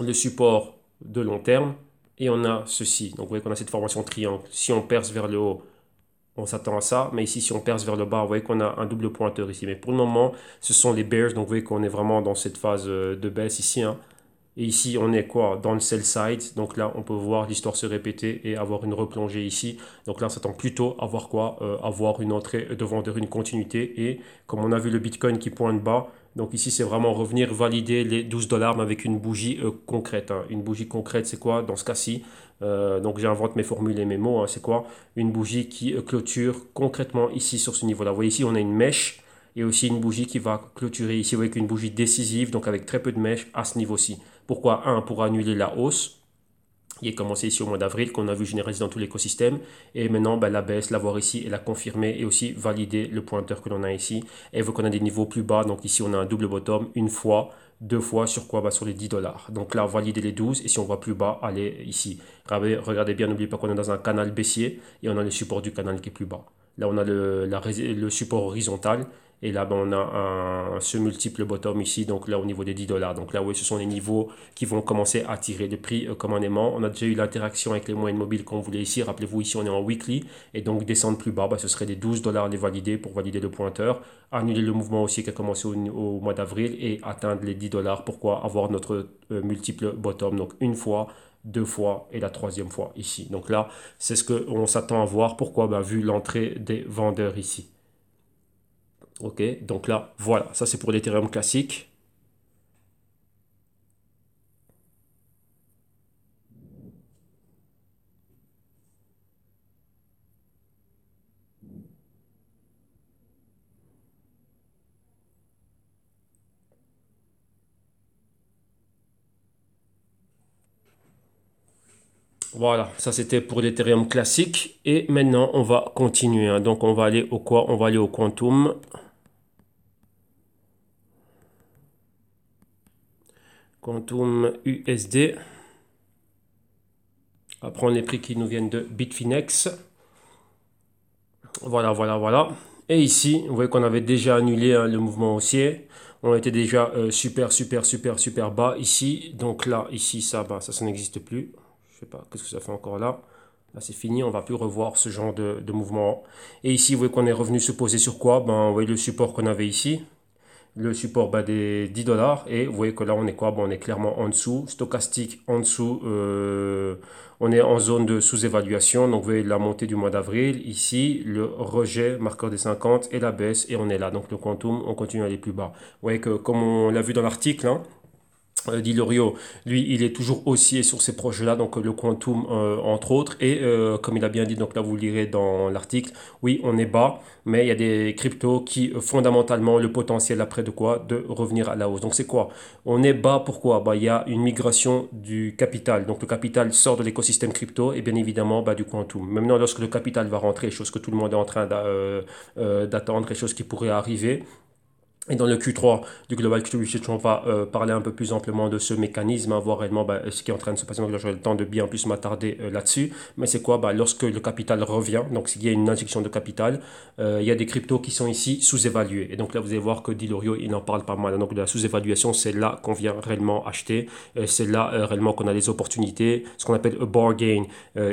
le support de long terme et on a ceci. Donc vous voyez qu'on a cette formation triangle. Si on perce vers le haut, on s'attend à ça. Mais ici, si on perce vers le bas, vous voyez qu'on a un double pointeur ici. Mais pour le moment, ce sont les bears. Donc vous voyez qu'on est vraiment dans cette phase de baisse ici, hein. Et ici, on est quoi? Dans le sell side. Donc là, on peut voir l'histoire se répéter et avoir une replongée ici. Donc là, on s'attend plutôt à voir quoi? Avoir une entrée de vendeur, une continuité. Et comme on a vu le Bitcoin qui pointe bas, donc ici, c'est vraiment revenir valider les 12 dollars, mais avec une bougie concrète, hein. Une bougie concrète, c'est quoi dans ce cas-ci? Donc j'invente mes formules et mes mots, hein. C'est quoi? Une bougie qui clôture concrètement ici sur ce niveau-là. Vous voyez ici, on a une mèche et aussi une bougie qui va clôturer ici. Vous voyez qu'une bougie décisive, donc avec très peu de mèches à ce niveau-ci. Pourquoi? Un, pour annuler la hausse. Il est commencé ici au mois d'avril, qu'on a vu généraliser dans tout l'écosystème. Et maintenant, ben, la baisse, la voir ici et la confirmer et aussi valider le pointeur que l'on a ici. Et vu qu'on a des niveaux plus bas, donc ici on a un double bottom, une fois, deux fois, sur quoi? Bah, sur les 10 dollars. Donc là, valider les 12 et si on voit plus bas, aller ici. Regardez bien, n'oubliez pas qu'on est dans un canal baissier et on a le support du canal qui est plus bas. Là, on a le support horizontal. Et là, ben, on a ce multiple bottom ici, donc là au niveau des 10 dollars. Donc là, oui, ce sont les niveaux qui vont commencer à tirer le prix commandément. On a déjà eu l'interaction avec les moyennes mobiles qu'on voulait ici. Rappelez-vous, ici on est en weekly. Et donc descendre plus bas, ben, ce serait des 12 dollars les valider pour valider le pointeur. Annuler le mouvement aussi qui a commencé au mois d'avril et atteindre les 10 dollars. Pourquoi? Avoir notre multiple bottom. Donc une fois, deux fois et la troisième fois ici. Donc là, c'est ce qu'on s'attend à voir. Pourquoi? Ben, vu l'entrée des vendeurs ici. Ok, donc là, voilà, ça c'est pour l'Ethereum classique. Voilà, ça c'était pour l'Ethereum classique. Et maintenant, on va continuer, hein. Donc, on va aller au quoi? On va aller au Quantum. Quantum USD. On va prendre les prix qui nous viennent de Bitfinex. Voilà, voilà, voilà. Et ici, vous voyez qu'on avait déjà annulé, hein, le mouvement haussier. On était déjà super, super, super, super bas ici. Donc là, ici, ça, bah, ça n'existe plus. Je sais pas, qu'est-ce que ça fait encore là? Là, c'est fini, on va plus revoir ce genre de mouvement. Et ici, vous voyez qu'on est revenu se poser sur quoi? Ben, vous voyez le support qu'on avait ici, le support, bah, des 10 dollars. Et vous voyez que là, on est quoi? Bon, on est clairement en dessous. Stochastique en dessous. On est en zone de sous-évaluation. Donc, vous voyez la montée du mois d'avril. Ici, le rejet, marqueur des 50 et la baisse. Et on est là. Donc, le quantum, on continue à aller plus bas. Vous voyez que, comme on l'a vu dans l'article, hein, Dilorio, lui, il est toujours haussier sur ces projets-là, donc le Quantum, entre autres. Et comme il a bien dit, donc là vous lirez dans l'article, oui, on est bas, mais il y a des cryptos qui, fondamentalement, le potentiel après de quoi? De revenir à la hausse. Donc c'est quoi? On est bas, pourquoi? Bah, il y a une migration du capital. Donc le capital sort de l'écosystème crypto et bien évidemment, bah, du Quantum. Maintenant, lorsque le capital va rentrer, chose que tout le monde est en train d'attendre, et chose qui pourrait arriver, et dans le Q3 du Global Q Research, on va parler un peu plus amplement de ce mécanisme, hein, voir réellement, bah, ce qui est en train de se passer. Donc là, j'aurai le temps de bien plus m'attarder là-dessus. Mais c'est quoi? Bah, lorsque le capital revient, donc s'il y a une injection de capital, il y a des cryptos qui sont ici sous-évalués. Et donc là, vous allez voir que Dilorio, il en parle pas mal. Donc de la sous-évaluation, c'est là qu'on vient réellement acheter. C'est là réellement qu'on a les opportunités. Ce qu'on appelle a bargain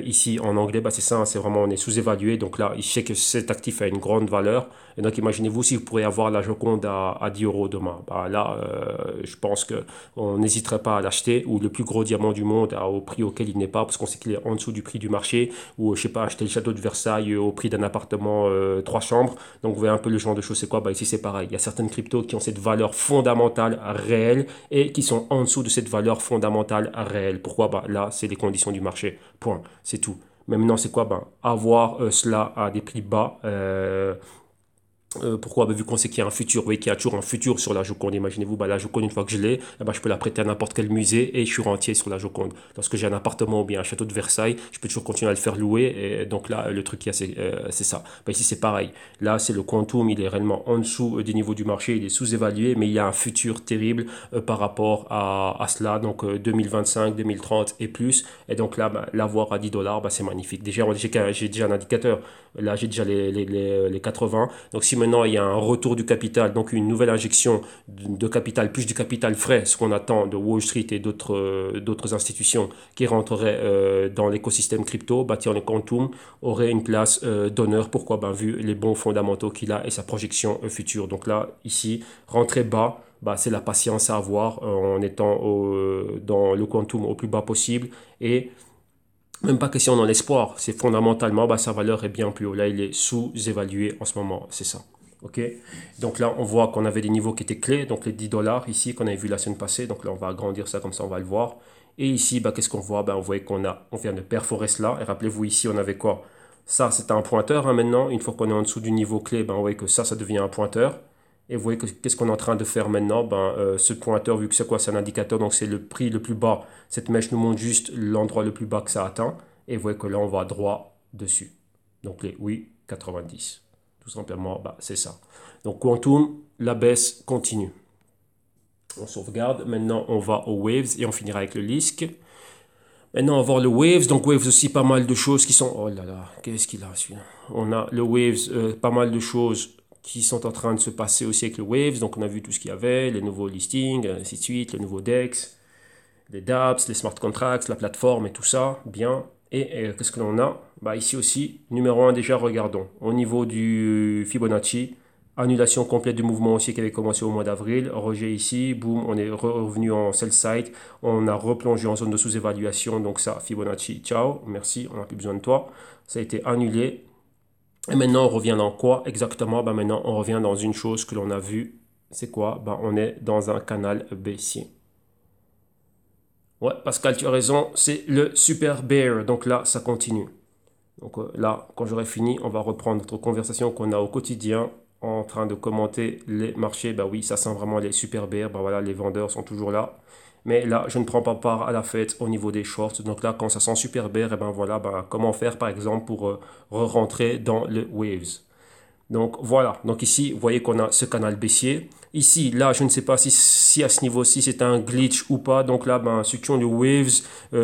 ici en anglais, bah, c'est ça, hein, c'est vraiment, on est sous-évalué. Donc là, il sait que cet actif a une grande valeur. Et donc, imaginez-vous si vous pourrez avoir la Joconde à 10 euros demain. Bah, là, je pense qu'on n'hésiterait pas à l'acheter, ou le plus gros diamant du monde au prix auquel il n'est pas, parce qu'on sait qu'il est en dessous du prix du marché, ou je sais pas, acheter le château de Versailles au prix d'un appartement 3 chambres. Donc, vous voyez un peu le genre de choses. C'est quoi? Bah, ici, c'est pareil. Il y a certaines cryptos qui ont cette valeur fondamentale réelle et qui sont en dessous de cette valeur fondamentale réelle. Pourquoi? Bah, là, c'est les conditions du marché. Point. C'est tout. Mais maintenant, c'est quoi? Ben, avoir cela à des prix bas. Pourquoi? Bah, vu qu'on sait qu'il y a un futur, oui, qu'il y a toujours un futur sur la Joconde. Imaginez-vous, bah, la Joconde, une fois que je l'ai, eh ben, je peux la prêter à n'importe quel musée et je suis rentier sur la Joconde. Lorsque j'ai un appartement ou bien un château de Versailles, je peux toujours continuer à le faire louer. Et donc là, le truc, c'est ça. Bah, ici, c'est pareil. Là, c'est le quantum, il est réellement en dessous du niveau du marché, il est sous-évalué, mais il y a un futur terrible par rapport à cela. Donc 2025, 2030 et plus. Et donc là, bah, l'avoir à 10 dollars, bah, c'est magnifique. Déjà, j'ai déjà un indicateur. Là, j'ai déjà les 80. Donc si maintenant il y a un retour du capital, donc une nouvelle injection de capital, plus du capital frais, ce qu'on attend de Wall Street et d'autres institutions qui rentreraient dans l'écosystème crypto, bah, tiens, le Quantum aurait une place d'honneur. Pourquoi? Ben, vu les bons fondamentaux qu'il a et sa projection future. Donc là, ici, rentrer bas, bah, c'est la patience à avoir en étant dans le Quantum au plus bas possible. Et même pas question dans l'espoir, c'est fondamentalement, bah, sa valeur est bien plus haut. Là, il est sous-évalué en ce moment, c'est ça. Ok, donc là, on voit qu'on avait des niveaux qui étaient clés, donc les 10 dollars ici qu'on avait vu la semaine passée. Donc là, on va agrandir ça comme ça, on va le voir. Et ici, bah, qu'est-ce qu'on voit? Bah, on voit on vient de perforer cela. Et rappelez-vous, ici, on avait quoi? Ça, c'était un pointeur, hein, maintenant. Une fois qu'on est en dessous du niveau clé, bah, on voit que ça devient un pointeur. Et vous voyez qu'est-ce qu'on est en train de faire maintenant? Ben, ce pointeur, vu que c'est quoi? C'est un indicateur, donc c'est le prix le plus bas. Cette mèche nous montre juste l'endroit le plus bas que ça atteint. Et vous voyez que là, on va droit dessus. Donc les oui, 90. Tout simplement, bah, c'est ça. Donc Quantum, la baisse continue. On sauvegarde. Maintenant, on va aux Waves et on finira avec le LISC. Maintenant, on va voir le Waves. Donc Waves aussi, pas mal de choses qui sont... Oh là là, qu'est-ce qu'il a celui-là? On a le Waves, pas mal de choses qui sont en train de se passer aussi avec le Waves. Donc on a vu tout ce qu'il y avait, les nouveaux listings, ainsi de suite, le nouveau DEX, les dApps, les smart contracts, la plateforme et tout ça, bien. Et qu'est-ce que l'on a? Bah, ici aussi, numéro un déjà, regardons. Au niveau du Fibonacci, annulation complète du mouvement aussi qui avait commencé au mois d'avril. Rejet ici, boum, on est revenu en sell side. On a replongé en zone de sous-évaluation. Donc ça, Fibonacci, ciao, merci, on n'a plus besoin de toi. Ça a été annulé. Et maintenant, on revient dans quoi exactement? Bah, maintenant, on revient dans une chose que l'on a vue. C'est quoi? Bah, on est dans un canal baissier. Ouais, Pascal, tu as raison, c'est le super bear. Donc là, ça continue. Donc là, quand j'aurai fini, on va reprendre notre conversation qu'on a au quotidien en train de commenter les marchés. Bah oui, ça sent vraiment les super bears. Bah voilà, les vendeurs sont toujours là. Mais là, je ne prends pas part à la fête au niveau des shorts. Donc là, quand ça sent super bear, et ben voilà, ben, comment faire par exemple pour re-rentrer dans le waves. Donc voilà, donc ici, vous voyez qu'on a ce canal baissier. Ici, là, je ne sais pas si à ce niveau-ci, c'est un glitch ou pas. Donc là, ben, ceux qui ont le Waves,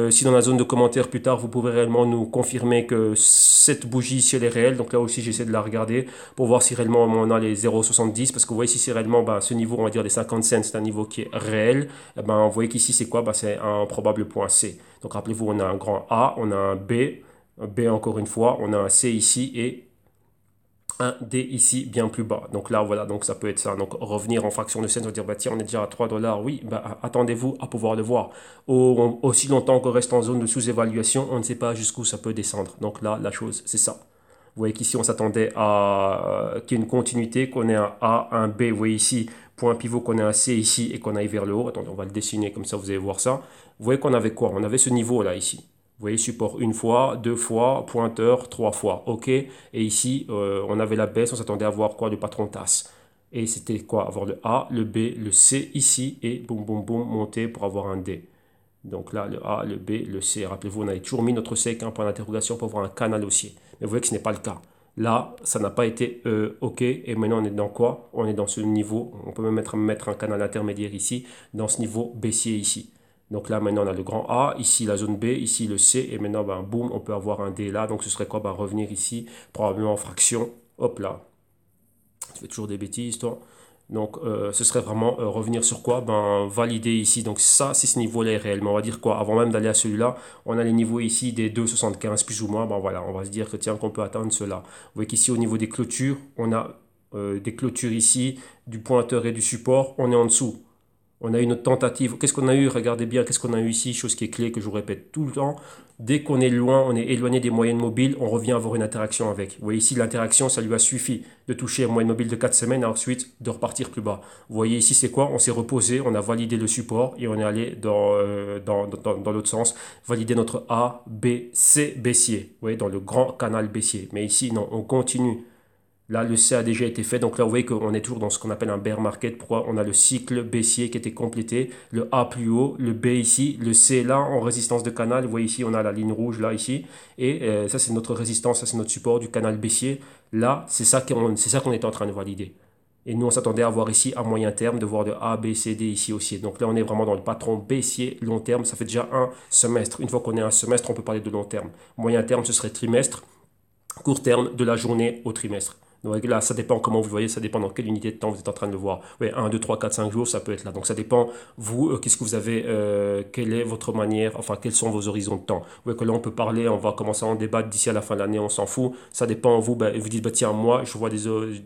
si dans la zone de commentaires plus tard, vous pouvez réellement nous confirmer que cette bougie ici, elle est réelle. Donc là aussi, j'essaie de la regarder pour voir si réellement on a les 0,70. Parce que vous voyez ici, c'est réellement ben, ce niveau, on va dire les 50 cents, c'est un niveau qui est réel. Et ben, vous voyez qu'ici, c'est quoi? Ben, c'est un probable point C. Donc rappelez-vous, on a un grand A, on a un B encore une fois, on a un C ici et un D ici bien plus bas. Donc là, voilà, donc ça peut être ça. Donc revenir en fraction de cents, on va dire, bah tiens, on est déjà à 3 dollars. Oui, bah attendez-vous à pouvoir le voir. Aussi longtemps qu'on reste en zone de sous-évaluation, on ne sait pas jusqu'où ça peut descendre. Donc là, la chose, c'est ça. Vous voyez qu'ici, on s'attendait à qu'il y ait une continuité, qu'on ait un A, un B. Vous voyez ici, point pivot, qu'on ait un C ici et qu'on aille vers le haut. Attendez, on va le dessiner comme ça, vous allez voir ça. Vous voyez qu'on avait quoi? On avait ce niveau-là ici. Vous voyez, support une fois, deux fois, pointeur, trois fois. OK. Et ici, on avait la baisse, on s'attendait à voir quoi? Le patron tasse. Et c'était quoi? Avoir le A, le B, le C ici et boum, boum, boum, monter pour avoir un D. Donc là, le A, le B, le C. Rappelez-vous, on avait toujours mis notre C avec un point d'interrogation pour avoir un canal haussier. Mais vous voyez que ce n'est pas le cas. Là, ça n'a pas été OK. Et maintenant, on est dans quoi? On est dans ce niveau. On peut même mettre un canal intermédiaire ici, dans ce niveau baissier ici. Donc là, maintenant, on a le grand A, ici la zone B, ici le C, et maintenant, ben, boum, on peut avoir un D là. Donc ce serait quoi? Ben, revenir ici, probablement en fraction. Hop là. Tu fais toujours des bêtises, toi. Donc ce serait vraiment revenir sur quoi? Ben, valider ici. Donc ça, c'est ce niveau-là est réel. Mais on va dire quoi? Avant même d'aller à celui-là, on a les niveaux ici des 2,75 plus ou moins. Ben voilà, on va se dire que tiens, qu'on peut atteindre cela. Vous voyez qu'ici, au niveau des clôtures, on a des clôtures ici, du pointeur et du support. On est en dessous. On a eu notre tentative. Qu'est-ce qu'on a eu? Regardez bien, qu'est-ce qu'on a eu ici? Chose qui est clé, que je vous répète tout le temps. Dès qu'on est loin, on est éloigné des moyennes mobiles, on revient avoir une interaction avec. Vous voyez ici, l'interaction, ça lui a suffi de toucher une moyenne mobile de 4 semaines et ensuite de repartir plus bas. Vous voyez ici, c'est quoi? On s'est reposé, on a validé le support et on est allé dans l'autre sens, valider notre A, B, C baissier. Vous voyez, dans le grand canal baissier. Mais ici, non, on continue. Là, le C a déjà été fait. Donc là, vous voyez qu'on est toujours dans ce qu'on appelle un bear market. Pourquoi? On a le cycle baissier qui était complété. Le A plus haut, le B ici, le C là en résistance de canal. Vous voyez ici, on a la ligne rouge là ici. Et ça, c'est notre résistance, ça, c'est notre support du canal baissier. Là, c'est ça qu'on est en train de valider. Et nous, on s'attendait à voir ici à moyen terme, de voir de A, B, C, D ici aussi. Donc là, on est vraiment dans le patron baissier long terme. Ça fait déjà un semestre. Une fois qu'on est un semestre, on peut parler de long terme. Moyen terme, ce serait trimestre. Court terme, de la journée au trimestre. Donc là, ça dépend comment vous voyez, ça dépend dans quelle unité de temps vous êtes en train de le voir. Oui, 1, 2, 3, 4, 5 jours, ça peut être là. Donc ça dépend, vous, qu'est-ce que vous avez, quelle est votre manière, enfin, quels sont vos horizons de temps. Vous voyez que là, on peut parler, on va commencer à en débattre d'ici à la fin de l'année, on s'en fout. Ça dépend, vous, ben, vous dites, bah, tiens, moi, je vois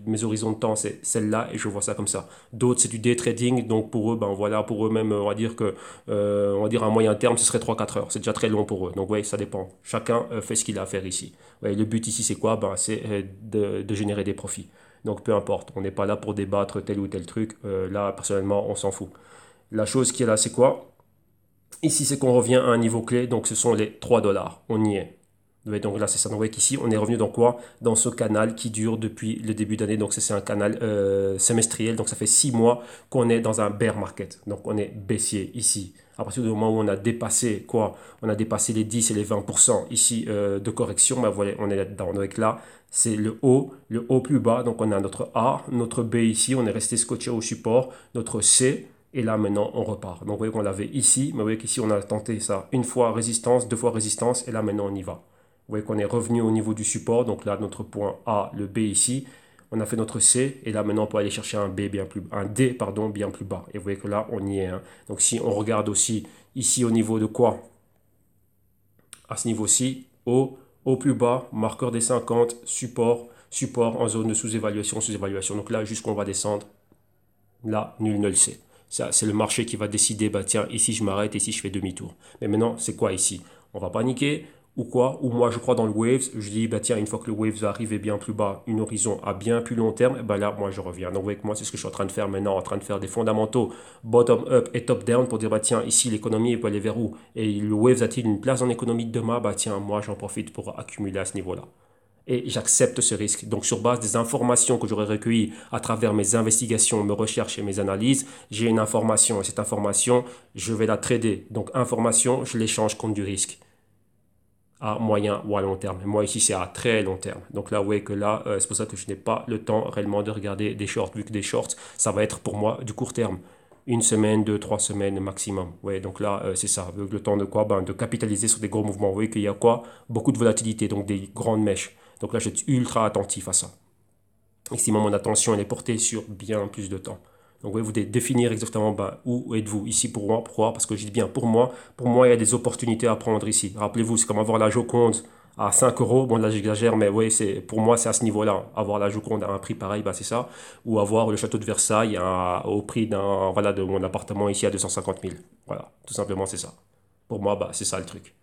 mes horizons de temps, c'est celle-là, et je vois ça comme ça. D'autres, c'est du day trading, donc pour eux, ben voilà, pour eux-mêmes, on va dire que, on va dire à moyen terme, ce serait 3-4 heures. C'est déjà très long pour eux. Donc oui, ça dépend. Chacun fait ce qu'il a à faire ici. Ouais, le but ici, c'est quoi? Ben, c'est de générer des profits. Donc peu importe, on n'est pas là pour débattre tel ou tel truc. Là, personnellement, on s'en fout. La chose qui est là, c'est quoi? Ici, c'est qu'on revient à un niveau clé, donc ce sont les 3 dollars. On y est. Donc là, c'est ça. Donc, vous voyez qu'ici, on est revenu dans quoi? Dans ce canal qui dure depuis le début d'année. Donc, c'est un canal semestriel. Donc, ça fait 6 mois qu'on est dans un bear market. Donc, on est baissier ici. À partir du moment où on a dépassé quoi? On a dépassé les 10 et les 20% ici de correction. Ben, voilà, on est là-dedans. Donc là, c'est le haut plus bas. Donc, on a notre A, notre B ici. On est resté scotché au support. Notre C. Et là, maintenant, on repart. Donc, vous voyez qu'on l'avait ici. Mais vous voyez qu'ici, on a tenté ça une fois résistance, deux fois résistance. Et là, maintenant, on y va. Vous voyez qu'on est revenu au niveau du support. Donc là, notre point A, le B ici. On a fait notre C. Et là, maintenant, on peut aller chercher un D, pardon, bien plus bas. Et vous voyez que là, on y est. Hein. Donc si on regarde aussi ici au niveau de quoi? À ce niveau-ci, au plus bas, marqueur des 50, support en zone de sous-évaluation, sous-évaluation. Donc là, jusqu'on va descendre, là, nul ne le sait. Ça, c'est le marché qui va décider, bah tiens, ici je m'arrête, ici je fais demi-tour. Mais maintenant, c'est quoi ici? On va paniquer ou quoi? Ou moi je crois dans le Waves, je dis, bah tiens, une fois que le Waves va arriver bien plus bas, une horizon à bien plus long terme, bah là, moi je reviens. Donc vous voyez que moi, c'est ce que je suis en train de faire maintenant, en train de faire des fondamentaux bottom-up et top-down pour dire, bah tiens, ici l'économie peut aller vers où? Et le Waves a-t-il une place en économie de demain? Bah tiens, moi j'en profite pour accumuler à ce niveau-là. et j'accepte ce risque. Donc, sur base des informations que j'aurais recueillies à travers mes investigations, mes recherches et mes analyses, j'ai une information et cette information, je vais la trader. Donc, information, je l'échange contre du risque à moyen ou à long terme. Et moi, ici, c'est à très long terme. Donc là, vous voyez que là, c'est pour ça que je n'ai pas le temps réellement de regarder des shorts, vu que des shorts, ça va être pour moi du court terme. Une semaine, 2, 3 semaines maximum. Ouais, donc là, c'est ça. Le temps de quoi? Ben, de capitaliser sur des gros mouvements. Vous voyez qu'il y a quoi? Beaucoup de volatilité, donc des grandes mèches. Donc là, je suis ultra attentif à ça. Ici, mon attention, elle est portée sur bien plus de temps. Donc, vous devez définir exactement ben, où êtes-vous ici pour moi. Pourquoi? Parce que je dis bien pour moi, il y a des opportunités à prendre ici. Rappelez-vous, c'est comme avoir la Joconde à 5 euros. Bon, là, j'exagère, mais oui, pour moi, c'est à ce niveau-là. Avoir la Joconde à un prix pareil, ben, c'est ça. Ou avoir le château de Versailles au prix voilà, de mon appartement ici à 250 000. Voilà, tout simplement, c'est ça. Pour moi, ben, c'est ça le truc.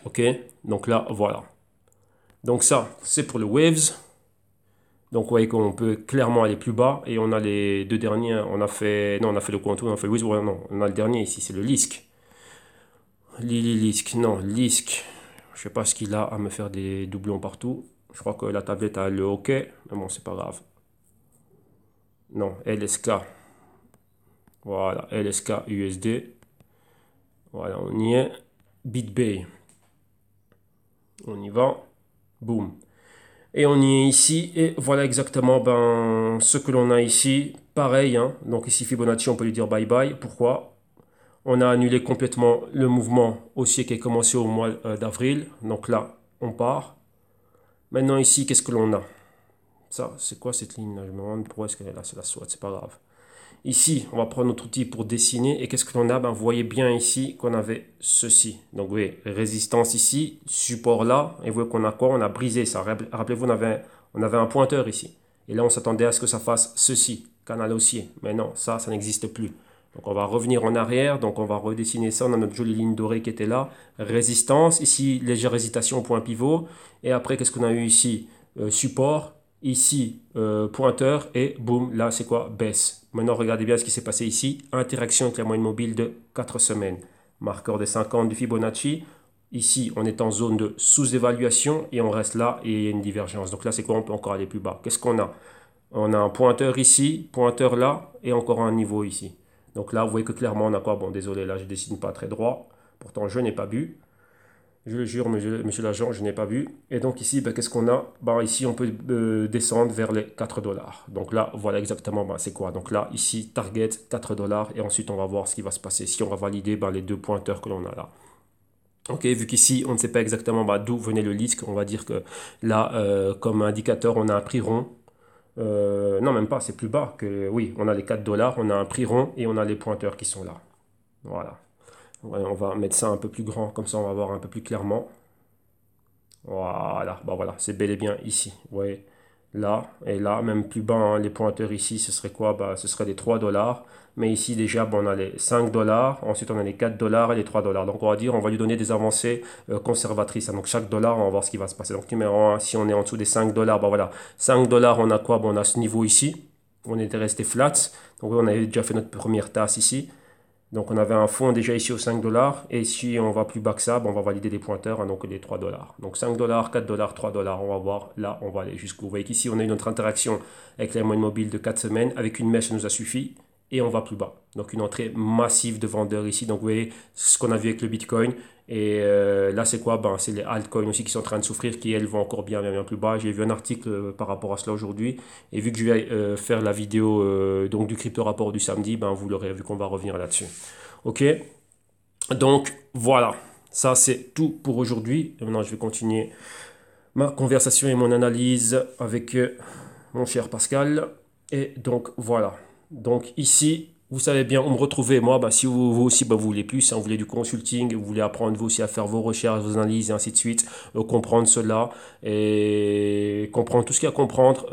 OK? Donc là, voilà. Donc ça, c'est pour le Waves. Donc, vous voyez qu'on peut clairement aller plus bas. Et on a les deux derniers. On a fait le contour, on a fait le Waves. Ouais, non, on a le dernier ici, c'est le Lisk. Lisk, non, Lisk. Je sais pas ce qu'il a à me faire des doublons partout. Je crois que la tablette a le OK. Mais bon, c'est pas grave. Non, LSK. Voilà, LSK USD. Voilà, on y est. BitBay. On y va. Boom. Et on y est ici, et voilà exactement ben, ce que l'on a ici. Pareil, hein. Donc ici Fibonacci, on peut lui dire bye bye. Pourquoi? On a annulé complètement le mouvement haussier qui a commencé au mois d'avril. Donc là, on part. Maintenant ici, qu'est-ce que l'on a? Ça, c'est quoi cette ligne là? Je me demande pourquoi est-ce qu'elle est là. C'est la SWOT, c'est pas grave. Ici, on va prendre notre outil pour dessiner. Et qu'est-ce que l'on a? Ben, vous voyez bien ici qu'on avait ceci. Donc, vous voyez, résistance ici, support là. Et vous voyez qu'on a quoi? On a brisé ça. Rappelez-vous, on avait un pointeur ici. Et là, on s'attendait à ce que ça fasse ceci, canal haussier. Mais non, ça n'existe plus. Donc, on va revenir en arrière. Donc, on va redessiner ça. On a notre jolie ligne dorée qui était là. Résistance. Ici, légère hésitation au point pivot. Et après, qu'est-ce qu'on a eu ici? Support. Ici, pointeur. Et boum, là, c'est quoi? Baisse. Maintenant, regardez bien ce qui s'est passé ici. Interaction avec la moyenne mobile de 4 semaines. Marqueur des 50 du Fibonacci. Ici, on est en zone de sous-évaluation et on reste là et il y a une divergence. Donc là, c'est quoi? On peut encore aller plus bas. Qu'est-ce qu'on a? On a un pointeur ici, pointeur là et encore un niveau ici. Donc là, vous voyez que clairement, on a quoi? Bon, désolé, là, je ne dessine pas très droit. Pourtant, je n'ai pas bu. Je le jure, monsieur l'agent, je n'ai pas vu. Et donc ici, ben, qu'est-ce qu'on a? Ben, ici, on peut descendre vers les 4 dollars. Donc là, voilà exactement ben, c'est quoi. Donc là, ici, target 4 dollars. Et ensuite, on va voir ce qui va se passer. Si on va valider ben, les deux pointeurs que l'on a là. Ok, vu qu'ici, on ne sait pas exactement ben, d'où venait le risque, on va dire que là, comme indicateur, on a un prix rond. Non, même pas, c'est plus bas que... Oui, on a les 4 dollars, on a un prix rond et on a les pointeurs qui sont là. Voilà. Ouais, on va mettre ça un peu plus grand, comme ça on va voir un peu plus clairement. Voilà, bah voilà, c'est bel et bien ici. Vous voyez, là et là, même plus bas, hein, les pointeurs ici, ce serait quoi? Bah, ce serait les 3 dollars. Mais ici, déjà, bon, on a les 5 dollars. Ensuite, on a les 4 dollars et les 3 dollars. Donc, on va dire, on va lui donner des avancées conservatrices. Donc, chaque dollar, on va voir ce qui va se passer. Donc, numéro 1, si on est en dessous des 5 dollars, bah voilà. 5 dollars, on a quoi? Bon, on a ce niveau ici. On était resté flat. Donc, on avait déjà fait notre première tasse ici. Donc on avait un fond déjà ici aux 5 dollars. Et si on va plus bas que ça, bon, on va valider les pointeurs, hein, donc les 3 dollars. Donc 5 dollars, 4 dollars, 3 dollars. On va voir. Là, on va aller jusqu'où. Vous voyez qu'ici, on a eu notre interaction avec la moyenne mobile de 4 semaines. Avec une mèche, ça nous a suffi. Et on va plus bas. Donc une entrée massive de vendeurs ici. Donc vous voyez ce qu'on a vu avec le Bitcoin. Et là, c'est quoi? Ben, c'est les altcoins aussi qui sont en train de souffrir, qui elles vont encore bien, bien, bien plus bas. J'ai vu un article par rapport à cela aujourd'hui. Et vu que je vais faire la vidéo donc du crypto rapport du samedi, ben, vous l'aurez vu qu'on va revenir là-dessus. Ok? Donc voilà. Ça, c'est tout pour aujourd'hui. Maintenant, je vais continuer ma conversation et mon analyse avec mon cher Pascal. Et donc voilà. Donc ici, vous savez bien où me retrouver. Moi, bah, si vous aussi, bah, vous voulez plus, hein, vous voulez du consulting, vous voulez apprendre vous aussi à faire vos recherches, vos analyses et ainsi de suite, comprendre cela et comprendre tout ce qu'il y a à comprendre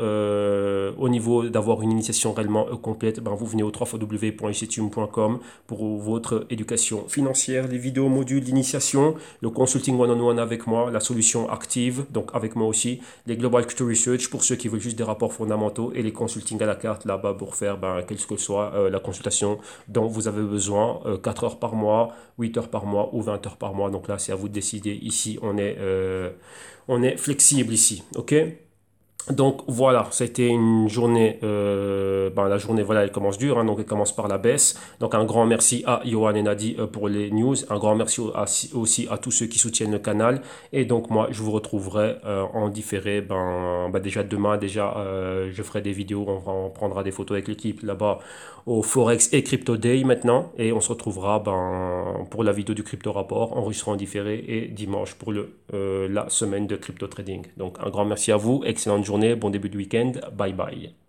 au niveau d'avoir une initiation réellement complète, ben, vous venez au www.ictium.com pour votre éducation financière, les vidéos modules d'initiation, le consulting one-on-one avec moi, la solution active, donc avec moi aussi, les Global Crypto Research pour ceux qui veulent juste des rapports fondamentaux et les consulting à la carte là-bas pour faire ben, quel que soit la consultation consultations dont vous avez besoin, 4 heures par mois, 8 heures par mois ou 20 heures par mois. Donc là, c'est à vous de décider. Ici, on est flexible ici, ok? Donc voilà, c'était une journée, la journée voilà, elle commence dure, hein, donc elle commence par la baisse. Donc un grand merci à Johan et Nadi pour les news, un grand merci aussi à tous ceux qui soutiennent le canal. Et donc moi, je vous retrouverai en différé, déjà demain, je ferai des vidéos, on prendra des photos avec l'équipe là-bas au Forex et Crypto Day maintenant. Et on se retrouvera pour la vidéo du crypto rapport, enregistré en différé et dimanche pour la semaine de crypto trading. Donc un grand merci à vous, excellente journée, bon début de week-end, bye bye.